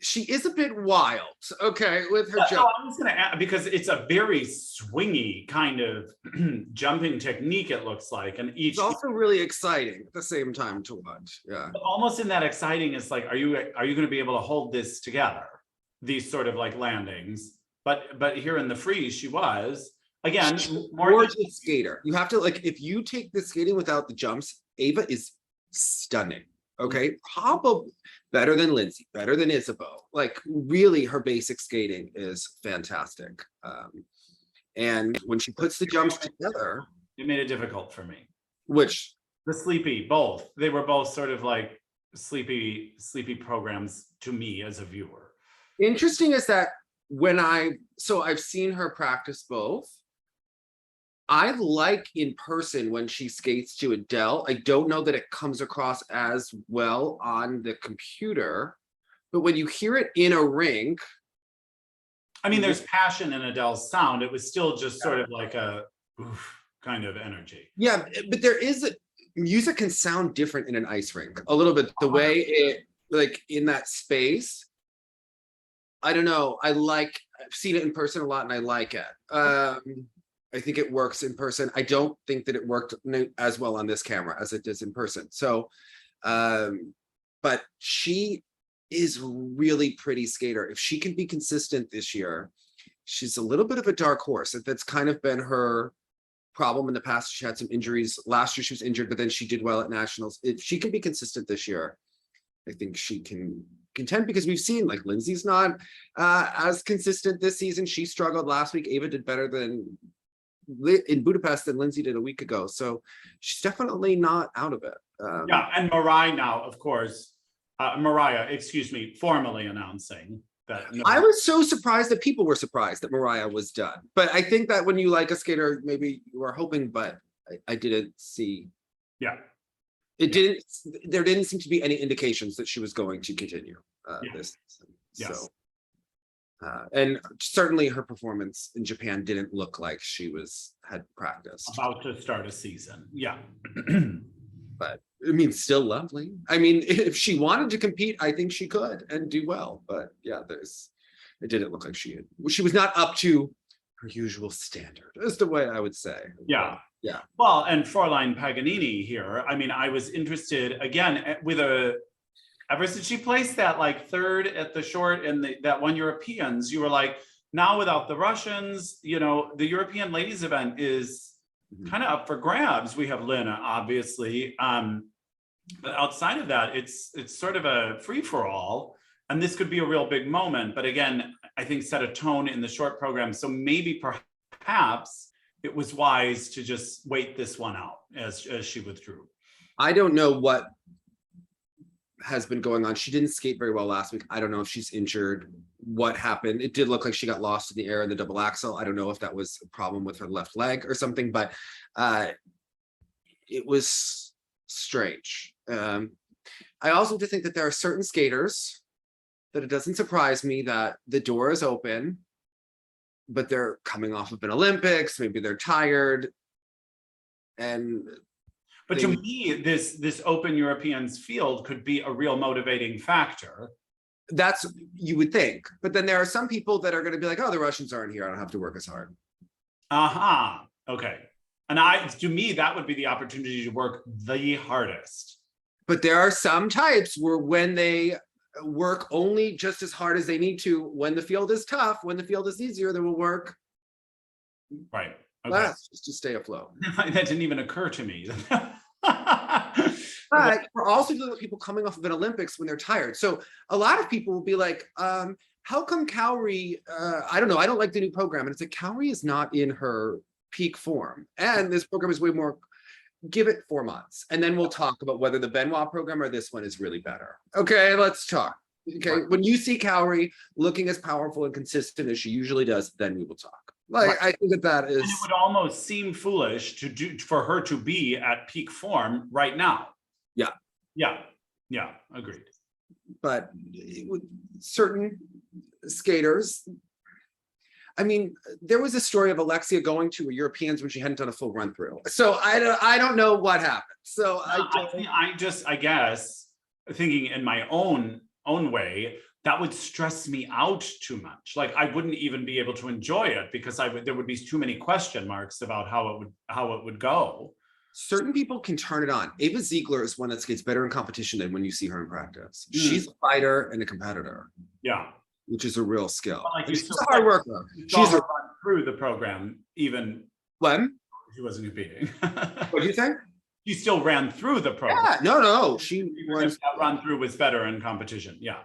she is a bit wild, okay, with her jump. I was going to add, because it's a very swingy kind of jumping technique, it looks like, and it's also really exciting at the same time to watch. Yeah, but almost in that exciting is like, are you going to be able to hold this together, these sort of like landings? But here in the freeze, she was again more gorgeous skater. You have to, like, if you take the skating without the jumps, Ava is stunning. Okay, probably better than Lindsay, better than Isabeau. Like, really, her basic skating is fantastic. And when she puts the jumps together, it made it difficult for me. Which the sleepy, both they were both sort of like sleepy programs to me as a viewer. Interesting is that I've seen her practice both. I like in person when she skates to Adele. I don't know that it comes across as well on the computer, but when you hear it in a rink. I mean, there's passion in Adele's sound. It was still just sort of like a oof kind of energy. Yeah, but there is music can sound different in an ice rink a little bit. The way it, like in that space, I don't know. I've seen it in person a lot and I like it. I think it works in person. I don't think that it worked as well on this camera as it does in person. So, but she is really pretty skater. If she can be consistent this year, she's a little bit of a dark horse. That's kind of been her problem in the past. She had some injuries. Last year she was injured, but then she did well at nationals. If she can be consistent this year, I think she can contend, because we've seen like Lindsay's not as consistent this season. She struggled last week. Ava did better than in Budapest than Lindsay did a week ago. So she's definitely not out of it. Yeah, and Mariah now, of course, excuse me, formally announcing that. I was so surprised that people were surprised that Mariah was done. But I think that when you like a skater, maybe you were hoping, but I didn't see. Yeah. There didn't seem to be any indications that she was going to continue this season. Yes. So, and certainly her performance in Japan didn't look like she had practiced. About to start a season. Yeah. But I mean, still lovely. I mean, if she wanted to compete, I think she could and do well. But yeah, it didn't look like she was not up to her usual standard, is the way I would say. Yeah. Yeah. Well, and Fräulein Paganini here, I mean, I was interested again with ever since she placed that like third at the short and that one Europeans, you were like, now without the Russians, you know, the European ladies event is kind of up for grabs. We have Lena, obviously. But outside of that, it's sort of a free-for-all. And this could be a real big moment. But again, I think set a tone in the short program. So maybe perhaps it was wise to just wait this one out as she withdrew. I don't know what has been going on. She didn't skate very well last week. I don't know if she's injured, what happened. It did look like she got lost in the air in the double axel. I don't know if that was a problem with her left leg or something, but it was strange. I also do think that there are certain skaters that it doesn't surprise me that the door is open, but they're coming off of an Olympics, maybe they're tired. But to me, this open Europeans field could be a real motivating factor. That's, you would think. But then there are some people that are going to be like, oh, the Russians aren't here. I don't have to work as hard. Aha. Okay. And to me, that would be the opportunity to work the hardest. But there are some types where when they work only just as hard as they need to, when the field is tough, when the field is easier, they will work right. Okay. less just to stay afloat. That didn't even occur to me. But we're also dealing with people coming off of an Olympics when they're tired. So a lot of people will be like, how come Cowrie, I don't know, I don't like the new program. And it's like, Cowrie is not in her peak form. And this program is way more, give it 4 months. And then we'll talk about whether the Benoit program or this one is really better. Okay, let's talk. Okay, right. When you see Cowrie looking as powerful and consistent as she usually does, then we will talk. Like, right. I think that is. And it would almost seem foolish for her to be at peak form right now. Yeah, agreed. But with certain skaters, I mean, there was a story of Alexia going to a Europeans when she hadn't done a full run through. So I don't know what happened. So I guess thinking in my own way, that would stress me out too much. Like I wouldn't even be able to enjoy it because there would be too many question marks about how it would go. Certain people can turn it on. Ava Ziegler is one that skates better in competition than when you see her in practice. She's a fighter and a competitor. Yeah. Which is a real skill. Like she's a hard worker. She's run through the program even when she wasn't competing. What do you think? She still ran through the program. Yeah, no. That run through was better in competition. Yeah.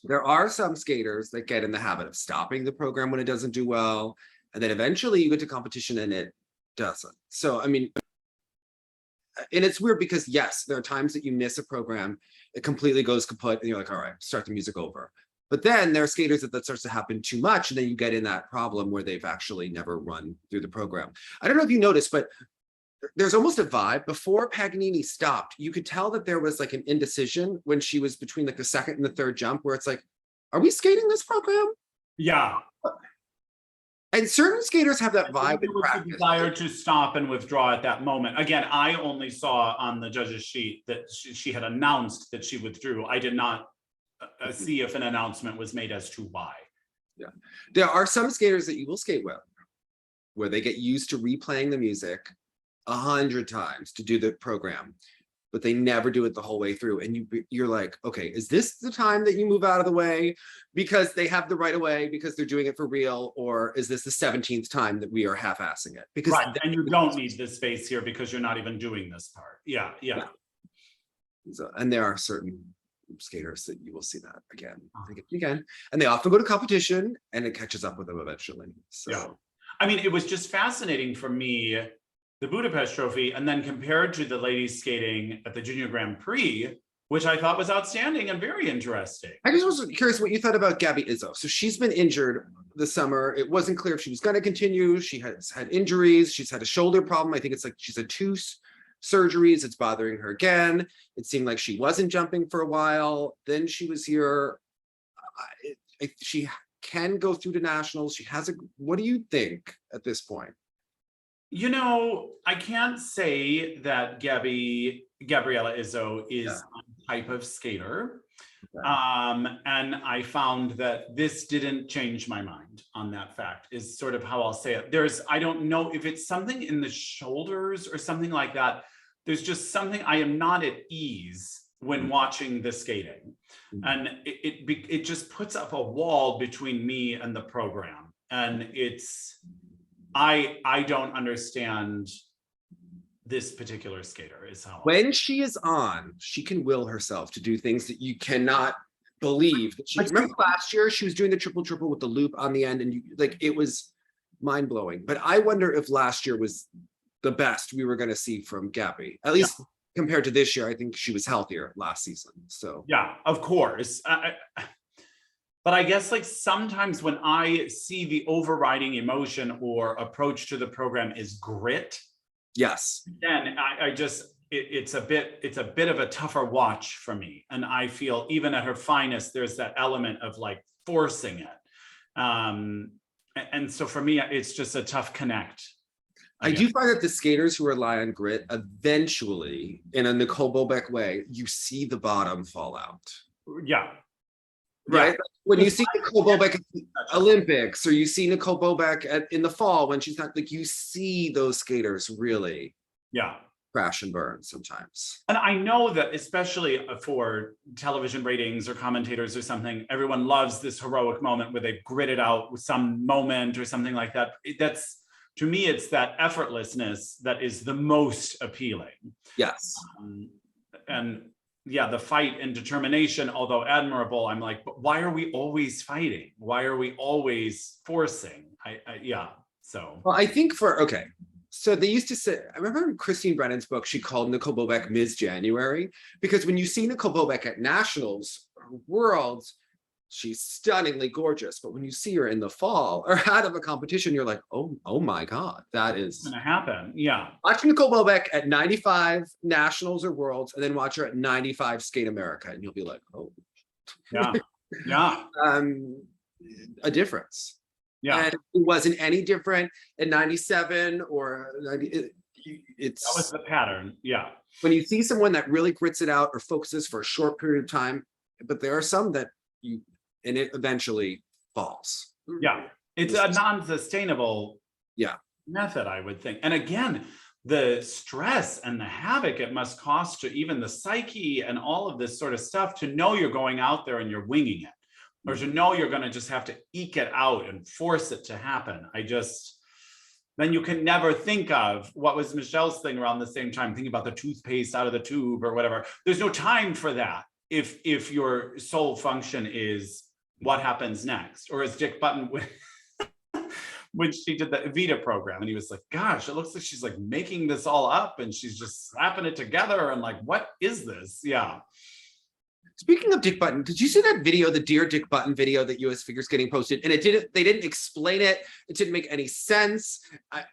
There are some skaters that get in the habit of stopping the program when it doesn't do well. And then eventually you get to competition and it doesn't. So, I mean, and it's weird because yes, there are times that you miss a program, it completely goes kaput and you're like, all right, start the music over. But then there are skaters that starts to happen too much and then you get in that problem where they've actually never run through the program. I don't know if you noticed, but there's almost a vibe. Before Paganini stopped, you could tell that there was like an indecision when she was between like the second and the third jump where it's like, are we skating this program? Yeah. And certain skaters have that vibe in practice. The desire to stop and withdraw at that moment. Again, I only saw on the judge's sheet that she had announced that she withdrew. I did not see if an announcement was made as to why. Yeah, there are some skaters that you will skate with where they get used to replaying the music 100 times to do the program, but they never do it the whole way through. And you're like, okay, is this the time that you move out of the way because they have the right of way because they're doing it for real, or is this the 17th time that we are half-assing it? Because right, and you don't need this space here because you're not even doing this part. Yeah. So, and there are certain skaters that you will see that again, and they often go to competition and it catches up with them eventually. So. Yeah. I mean, it was just fascinating for me, the Budapest Trophy, and then compared to the ladies skating at the Junior Grand Prix, which I thought was outstanding and very interesting. I just was curious what you thought about Gabby Izzo. So she's been injured this summer. It wasn't clear if she was going to continue. She has had injuries. She's had a shoulder problem. I think it's like she's had 2 surgeries. It's bothering her again. It seemed like she wasn't jumping for a while. Then she was here. She can go through to nationals. She has a. What do you think at this point? You know, I can't say that Gabriela Izzo is a type of skater. Okay. And I found that this didn't change my mind on that fact, is sort of how I'll say it. I don't know if it's something in the shoulders or something like that. There's just something, I am not at ease when watching the skating. And it just puts up a wall between me and the program. And I don't understand this particular skater is how. When she is on, she can will herself to do things that you cannot believe. That she, remember last year, she was doing the triple with the loop on the end, and it was mind blowing. But I wonder if last year was the best we were going to see from Gabby, at least compared to this year. I think she was healthier last season. So yeah, of course. But I guess like sometimes when I see the overriding emotion or approach to the program is grit. Yes. Then it's a bit of a tougher watch for me. And I feel even at her finest, there's that element of like forcing it. And so for me, it's just a tough connect. I do find that the skaters who rely on grit, eventually, in a Nicole Bobek way, you see the bottom fall out. Yeah. Right? Yeah. When you see Nicole Bobek at the Olympics, or you see Nicole Bobek in the fall when she's not, like, you see those skaters really crash and burn sometimes. And I know that especially for television ratings or commentators or something, everyone loves this heroic moment where they grit it out with some moment or something like that. That's, to me, it's that effortlessness that is the most appealing. Yes. And yeah, the fight and determination, although admirable, I'm like, but why are we always fighting? Why are we always forcing? So. Well, I think so they used to say, I remember in Christine Brennan's book, she called Nicole Bobek Ms. January, because when you see Nicole Bobek at nationals or worlds, she's stunningly gorgeous. But when you see her in the fall or out of a competition, you're like, oh my God, that is gonna happen. Yeah. Watch Nicole Bobek at 95 nationals or worlds, and then watch her at 95 Skate America, and you'll be like, oh. Yeah. A difference. Yeah. And it wasn't any different in 97 or 90. That was the pattern. Yeah. When you see someone that really grits it out or focuses for a short period of time, but there are some that and it eventually falls. Yeah. It's a non-sustainable method, I would think. And again, the stress and the havoc it must cost to even the psyche and all of this sort of stuff to know you're going out there and you're winging it, or to know you're going to just have to eke it out and force it to happen. Then you can never think of what was Michelle's thing around the same time, thinking about the toothpaste out of the tube or whatever. There's no time for that if your sole function is what happens next. Or as Dick Button when she did the Evita program, and he was like, gosh, it looks like she's like making this all up and she's just slapping it together and like, what is this? Yeah. Speaking of Dick Button, did you see that video, the Dear Dick Button video that US Figures getting posted? And they didn't explain it. It didn't make any sense.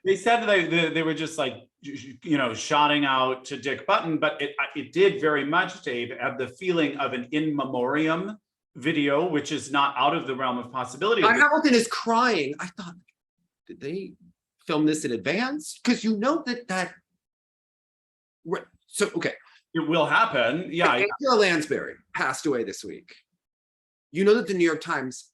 They said they were just like, shouting out to Dick Button, but it did very much, Dave, have the feeling of an in memoriam video, which is not out of the realm of possibility. Hamilton is crying. I thought, did they film this in advance? Because you know that. So, okay. It will happen. Yeah. Angela Lansbury passed away this week. You know that the New York Times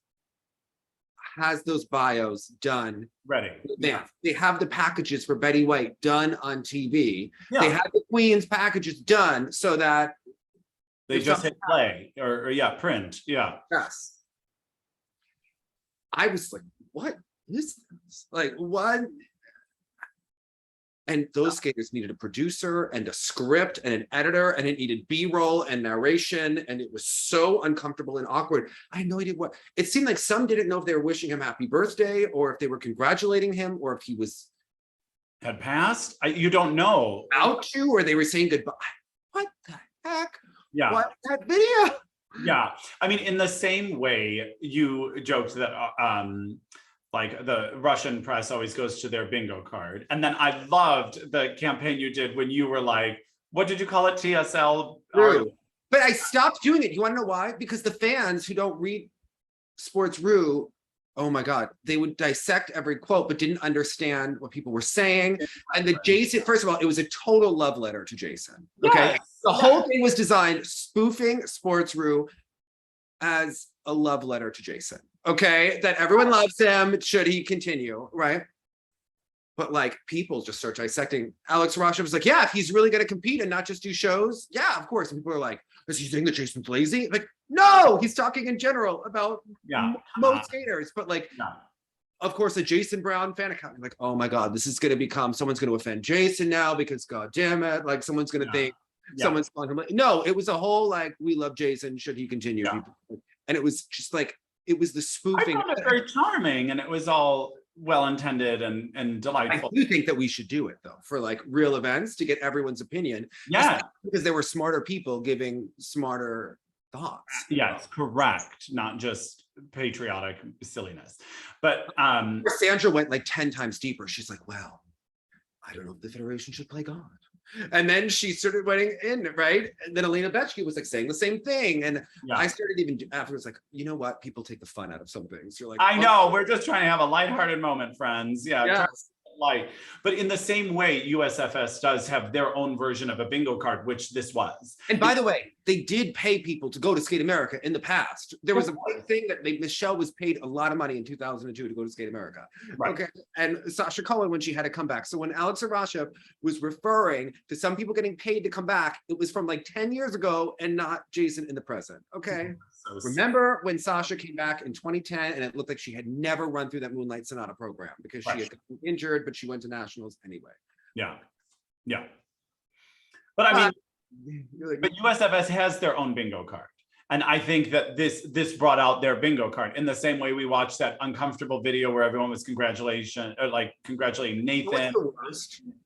has those bios done. Ready. They have the packages for Betty White done on TV. Yeah. They have the Queen's packages done so that they just hit play or print. Yeah. Yes. I was like, what is this? Like, what? And those skaters needed a producer and a script and an editor, and it needed B-roll and narration. And it was so uncomfortable and awkward. I had no idea what, it seemed like some didn't know if they were wishing him happy birthday or if they were congratulating him or if he was had passed. You don't know. About to, or they were saying goodbye. What the heck? Yeah. What, that video? Yeah. I mean, in the same way, you joked that like the Russian press always goes to their bingo card. And then I loved the campaign you did when you were like, what did you call it? TSL? But I stopped doing it. You want to know why? Because the fans who don't read Sports Rue, oh my God, they would dissect every quote, but didn't understand what people were saying. And the Jason, first of all, it was a total love letter to Jason. Okay. Yes. The whole thing was designed spoofing Sports Rue as a love letter to Jason. Okay. That everyone loves him. Should he continue? Right. But like people just start dissecting. Alex Rasha was like, yeah, if he's really going to compete and not just do shows. Yeah, of course. And people are like, is he saying that Jason's lazy? Like, no, he's talking in general about most skaters. But like, of course, a Jason Brown fan account, like, oh my God, this is going to become, someone's going to offend Jason now because God damn it. Like someone's going to think someone's calling him. No, it was a whole like, we love Jason. Should he continue? And it was just like, it was the spoofing. I found it very charming and it was all well-intended and delightful. I do think that we should do it though, for like real events to get everyone's opinion. Yeah. Because there were smarter people giving smarter thoughts. Yes, correct. Not just patriotic silliness. But Sandra went like 10 times deeper. She's like, well, I don't know if the Federation should play God. And then she started writing in, right? And then Elena Bechke was like saying the same thing. And I started even afterwards, like, you know what? People take the fun out of some things. You're like, I know, we're just trying to have a lighthearted moment, friends. Light. But in the same way, USFS does have their own version of a bingo card, which this was. And by the way, they did pay people to go to Skate America in the past. There was a big thing that Michelle was paid a lot of money in 2002 to go to Skate America. Right. Okay. And Sasha Cohen when she had to come back. So when Alex Arasha was referring to some people getting paid to come back, it was from like 10 years ago and not Jason in the present. Okay. So remember when Sasha came back in 2010 and it looked like she had never run through that Moonlight Sonata program because she had gotten injured, but she went to nationals anyway. Yeah. But I mean, but USFS has their own bingo card. And I think that this brought out their bingo card in the same way we watched that uncomfortable video where everyone was congratulating Nathan.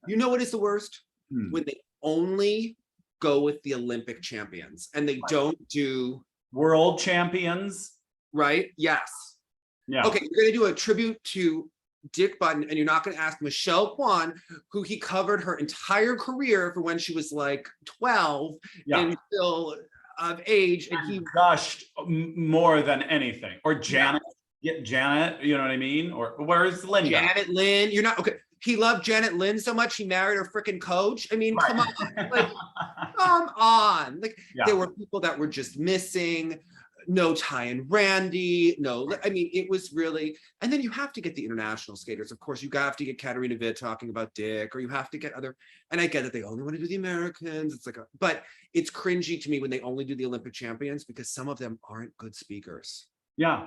You know what is the worst? When they only go with the Olympic champions and they don't do world champions. Right? Yes. Yeah. Okay, you're gonna do a tribute to Dick Button and you're not going to ask Michelle Kwan, who he covered her entire career for when she was like 12 and still of age, and he gushed more than anything. Or Janet, Janet, you know what I mean? Or where's Linda? Janet Lynn, you're not okay. He loved Janet Lynn so much he married her freaking coach. I mean, come on, like, come on. Like there were people that were just missing. No Ty and Randy, no, I mean, it was really, and then you have to get the international skaters. Of course, you have to get Katerina Witt talking about Dick, or you have to get other, and I get that they only want to do the Americans. It's like, but it's cringy to me when they only do the Olympic champions because some of them aren't good speakers. Yeah,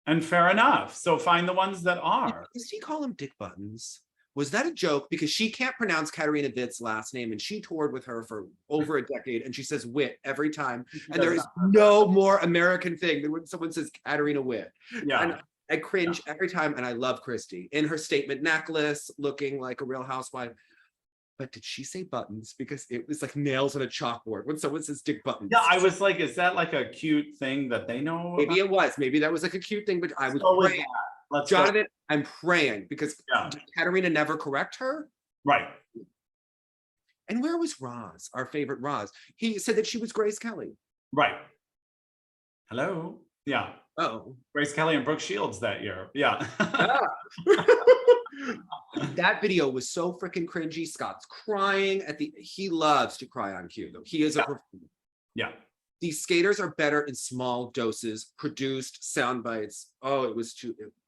and fair enough. So find the ones that are. Does he call them Dick Buttons? Was that a joke? Because she can't pronounce Katerina Witt's last name and she toured with her for over a decade and she says Witt every time. And there is no more American thing than when someone says Katerina Witt. Yeah. And I cringe every time and I love Christy in her statement necklace looking like a real housewife. But did she say buttons? Because it was like nails on a chalkboard when someone says Dick Buttons. Yeah, I was like, is that like a cute thing that they know? Maybe it was. Maybe that was like a cute thing, but I was praying. Jonathan, I'm praying because did Katerina never correct her? Right. And where was Roz, our favorite Roz? He said that she was Grace Kelly. Right. Hello? Yeah. Oh. Grace Kelly and Brooke Shields that year. Yeah. That video was so freaking cringy. Scott's crying he loves to cry on cue though. He is a performer. Yeah. These skaters are better in small doses, produced sound bites. Oh, it was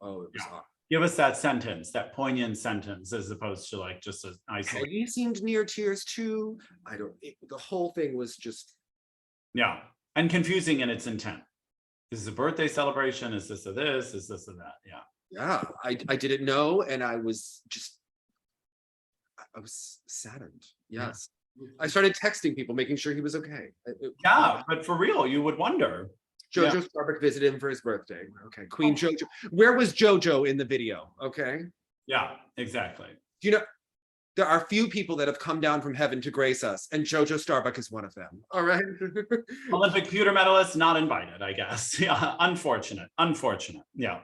awful. Give us that sentence, that poignant sentence, as opposed to like just an isolated. He seemed near tears too. The whole thing was just. Yeah, and confusing in its intent. Is this a birthday celebration? Is this a this? Is this a that? Yeah. Yeah, I didn't know, and I was just. I was saddened. Yes. I started texting people, making sure he was okay. Yeah, but for real, you would wonder. Jojo Starbuck visited him for his birthday. Okay, Queen Jojo. Where was Jojo in the video? Okay. Yeah, exactly. You know, there are few people that have come down from heaven to grace us, and Jojo Starbuck is one of them. All right. Olympic pewter medalist not invited, I guess. Yeah, unfortunate. Yeah.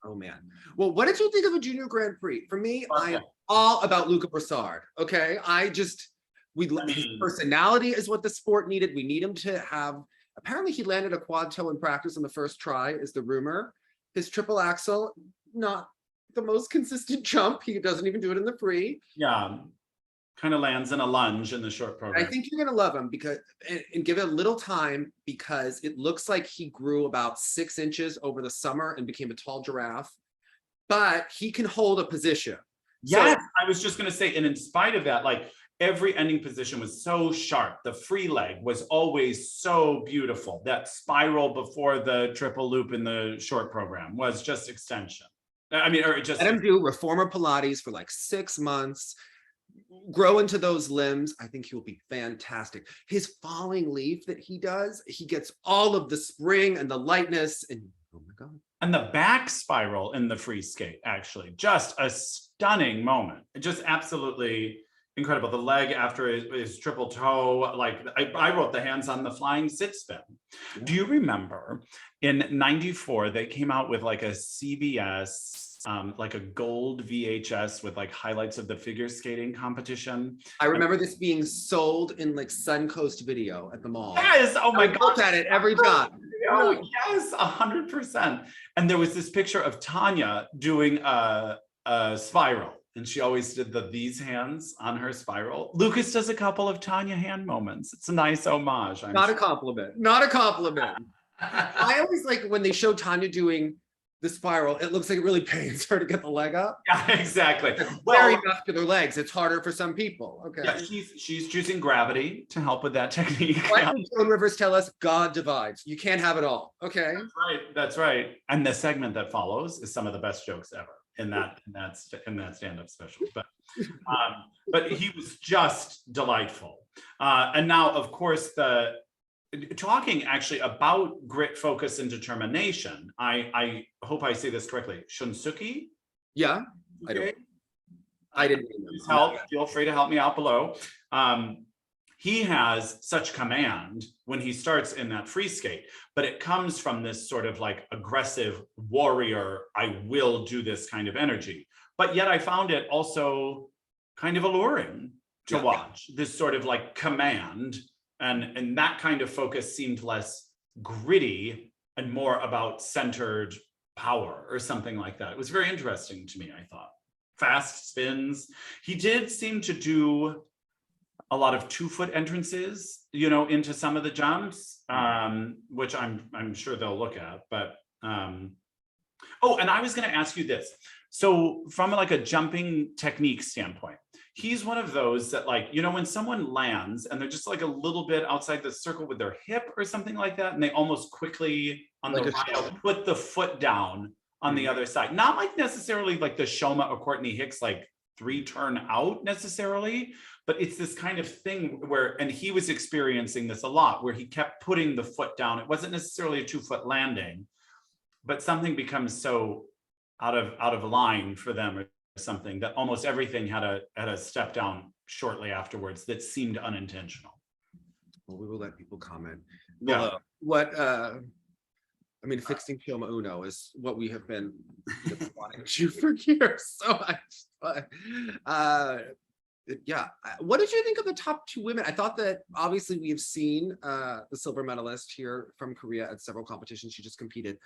Oh man. Well, what did you think of a Junior Grand Prix? For me, I am all about Lucas Broussard. Okay, his personality is what the sport needed. We need him to have. Apparently, he landed a quad toe in practice on the first try, is the rumor. His triple axel, not the most consistent jump. He doesn't even do it in the free. Yeah, kind of lands in a lunge in the short program. I think you're gonna love him because, and give it a little time, because it looks like he grew about 6 inches over the summer and became a tall giraffe. But he can hold a position. Yes, so, I was just gonna say, and in spite of that, like every ending position was so sharp. The free leg was always so beautiful. That spiral before the triple loop in the short program was just extension. I mean, or just let him do reformer Pilates for like 6 months, grow into those limbs. I think he will be fantastic. His falling leaf that he does, he gets all of the spring and the lightness, and oh my God. And the back spiral in the free skate, actually, just a stunning moment. Just absolutely incredible. The leg after his triple toe, like I wrote the hands on the flying sit spin. Yeah. Do you remember in '94, they came out with like a CBS, like a gold VHS with like highlights of the figure skating competition? I remember this being sold in like Suncoast Video at the mall. Yes, oh my God. I looked at it every time. Oh, yes, 100%. And there was this picture of Tanya doing a spiral. And she always did these hands on her spiral. Lucas does a couple of Tanya hand moments. It's a nice homage. Not a compliment. Not a compliment. I always like when they show Tanya doing the spiral, it looks like it really pains her to get the leg up. Yeah, exactly. Very muscular legs. It's harder for some people. Okay. Yeah, she's choosing gravity to help with that technique. Why did Joan Rivers tell us God divides? You can't have it all. Okay. That's right. That's right. And the segment that follows is some of the best jokes ever in that stand-up special. But he was just delightful. And now, of course, talking actually about grit, focus, and determination. I hope I say this correctly. Shunsuke? Yeah. Okay. I didn't help. Feel free to help me out below. He has such command when he starts in that free skate, but it comes from this sort of like aggressive warrior, I will do this kind of energy. But yet I found it also kind of alluring to watch, this sort of like command, and that kind of focus seemed less gritty and more about centered power or something like that. It was very interesting to me, I thought. Fast spins. He did seem to do a lot of 2-foot entrances, you know, into some of the jumps, which I'm sure they'll look at. But oh, and I was going to ask you this. So from like a jumping technique standpoint, he's one of those that, like, you know, when someone lands and they're just like a little bit outside the circle with their hip or something like that, and they almost quickly on like the right put the foot down on the other side. Not like necessarily like the Shoma or Courtney Hicks like 3-turn out necessarily, but it's this kind of thing where, and he was experiencing this a lot, where he kept putting the foot down. It wasn't necessarily a 2-foot landing, but something becomes so out of line for them or something that almost everything had a step down shortly afterwards that seemed unintentional. Well, we will let people comment. Yeah. I mean, fixing Kilma Uno is what we have been wanting to for years. So yeah. What did you think of the top 2 women? I thought that obviously we have seen the silver medalist here from Korea at several competitions. She just competed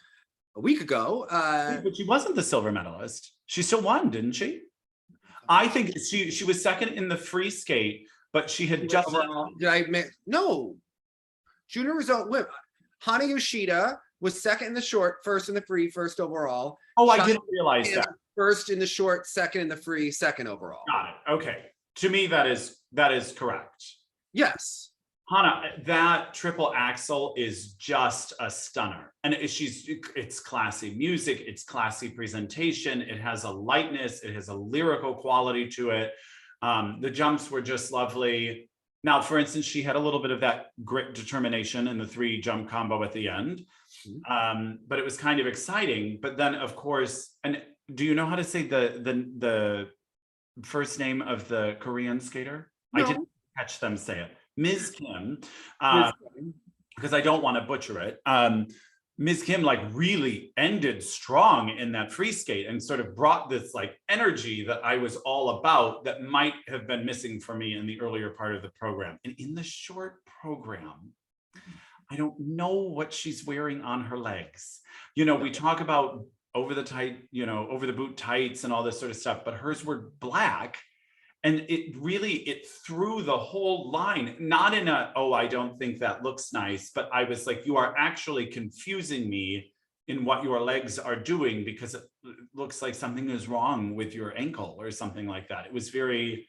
a week ago. But she wasn't the silver medalist. She still won, didn't she? I think she was second in the free skate, but she had just no junior result. Hana Yoshida was second in the short, first in the free, first overall. Oh, I didn't realize that. First in the short, second in the free, second overall. Got it. Okay. To me, that is correct. Yes. Hana, that triple axel is just a stunner. And it's classy music, it's classy presentation, it has a lightness, it has a lyrical quality to it. The jumps were just lovely. Now, for instance, she had a little bit of that grit determination in the 3 jump combo at the end, but it was kind of exciting. But then, of course, and do you know how to say the first name of the Korean skater? No. I didn't catch them say it. Ms. Kim, because I don't want to butcher it. Ms. Kim like really ended strong in that free skate and sort of brought this like energy that I was all about that might have been missing for me in the earlier part of the program. And in the short program, I don't know what she's wearing on her legs. You know, we talk about over the boot tights and all this sort of stuff, but hers were black. And it threw the whole line, not in a, oh, I don't think that looks nice, but I was like, you are actually confusing me in what your legs are doing because it looks like something is wrong with your ankle or something like that. It was very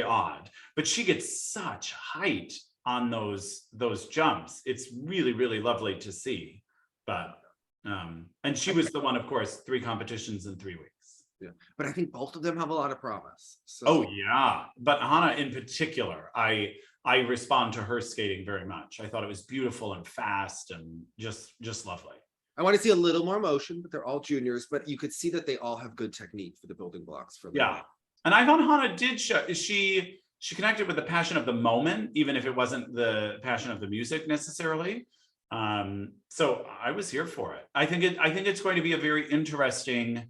odd, but she gets such height on those jumps. It's really, really lovely to see. But, and she was the one, of course, 3 competitions in 3 weeks. Yeah, but I think both of them have a lot of promise. So. Oh yeah, but Hana in particular, I respond to her skating very much. I thought it was beautiful and fast and just lovely. I want to see a little more motion, but they're all juniors. But you could see that they all have good technique for the building blocks for them. Yeah, and I thought Hana did show she connected with the passion of the moment, even if it wasn't the passion of the music necessarily. So I was here for it. I think it's going to be a very interesting.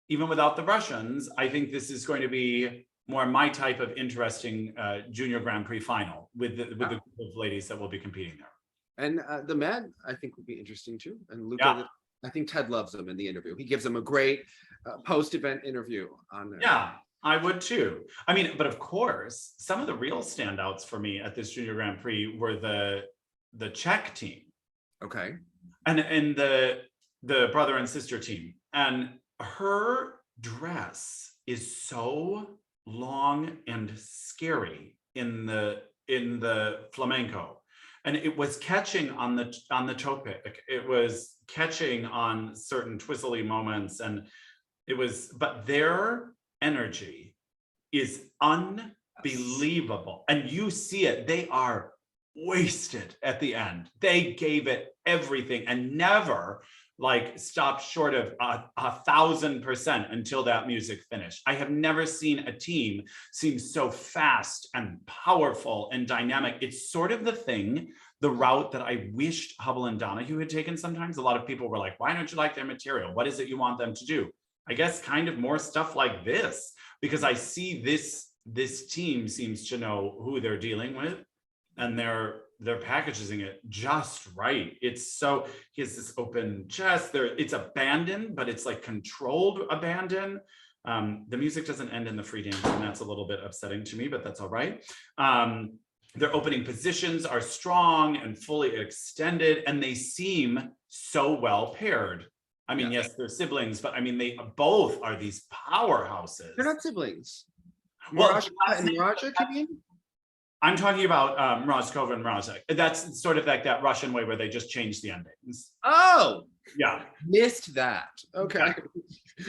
Even without the Russians, I think this is going to be more my type of interesting Junior Grand Prix final with the group of ladies that will be competing there. And the men, I think, will be interesting too. And Luca, I think Ted loves them in the interview. He gives them a great post-event interview on there. Yeah, I would too. I mean, but of course, some of the real standouts for me at this Junior Grand Prix were the Czech team. Okay. And the brother and sister team. And her dress is so long and scary in the flamenco, and it was catching on the topic. It was catching on certain twizzly moments, and but their energy is unbelievable, and you see it. They are wasted at the end. They gave it everything and never like stopped short of 1,000% until that music finished. I have never seen a team seem so fast and powerful and dynamic. It's sort of the route that I wished Hubble and Donahue had taken sometimes. A lot of people were like, why don't you like their material? What is it you want them to do? I guess kind of more stuff like this, because I see this team seems to know who they're dealing with, and they're packaging it just right. It's so, he has this open chest there. It's abandon, but it's like controlled abandon. The music doesn't end in the free dance, and that's a little bit upsetting to me, but that's all right. Their opening positions are strong and fully extended, and they seem so well paired. I mean, yes, they're siblings, but I mean, they both are these powerhouses. They're not siblings. Well, Mrazkova and Mrazek, you mean? I'm talking about Mrazkova and Mrazek. That's sort of like that Russian way where they just change the endings. Oh, yeah. Missed that. Okay.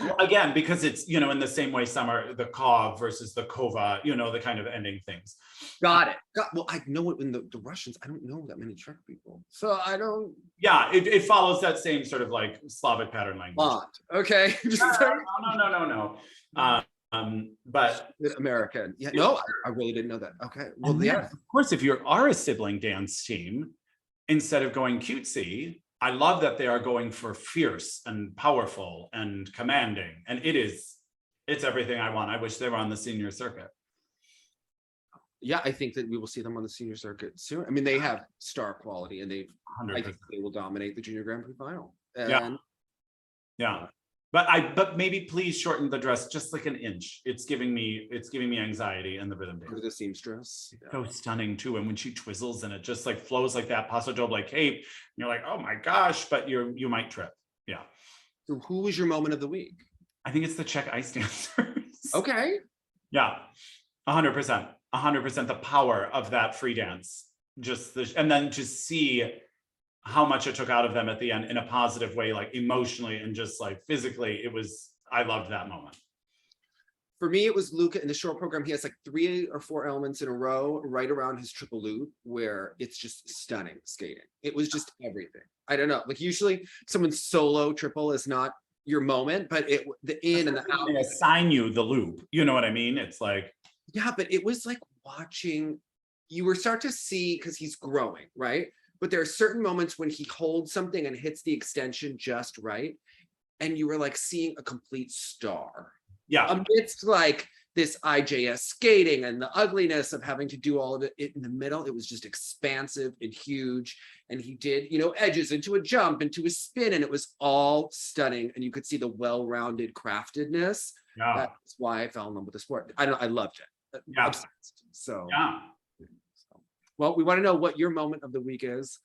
Well, again, because it's, you know, in the same way some are the Kov versus the Kova, you know, the kind of ending things. Got it. Well, I know it in the Russians. I don't know that many Czech people. So I don't. Yeah, it follows that same sort of like Slavic pattern language. Okay. No. But American. Yeah, no, I really didn't know that. Okay. Well, yeah. Of course, if you are a sibling dance team, instead of going cutesy, I love that they are going for fierce and powerful and commanding. And it's everything I want. I wish they were on the senior circuit. Yeah, I think that we will see them on the senior circuit soon. I mean, they have star quality, and I think they will dominate the Junior Grand Prix final. And yeah. But maybe please shorten the dress just like an inch. It's giving me anxiety in the rhythm dance. The seamstress. Yeah. So stunning too. And when she twizzles and it just like flows like that paso doble cape, you're like, oh my gosh, but you might trip. Yeah. So who was your moment of the week? I think it's the Czech ice dancers. Okay. Yeah. 100%. 100% the power of that free dance. And then to see how much it took out of them at the end in a positive way, like emotionally and just like physically, I loved that moment. For me, it was Luca in the short program. He has like 3 or 4 elements in a row right around his triple loop where it's just stunning skating. It was just everything. I don't know. Like usually someone's solo triple is not your moment, but the in and the out. They assign you the loop. You know what I mean? It's like, yeah, but it was like watching, you were start to see, because he's growing, right? But there are certain moments when he holds something and hits the extension just right. And you were like seeing a complete star. yeah. Amidst like this IJS skating and the ugliness of having to do all of it in the middle, it was just expansive and huge. And he did, you know, edges into a jump, into a spin, and it was all stunning. And you could see the well-rounded craftedness. Yeah. That's why I fell in love with the sport. I loved it. Yeah. Obsessed. So, Yeah. well, we want to know what your moment of the week is.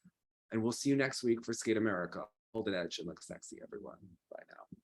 And we'll see you next week for Skate America. Hold an edge and look sexy, everyone. Bye now.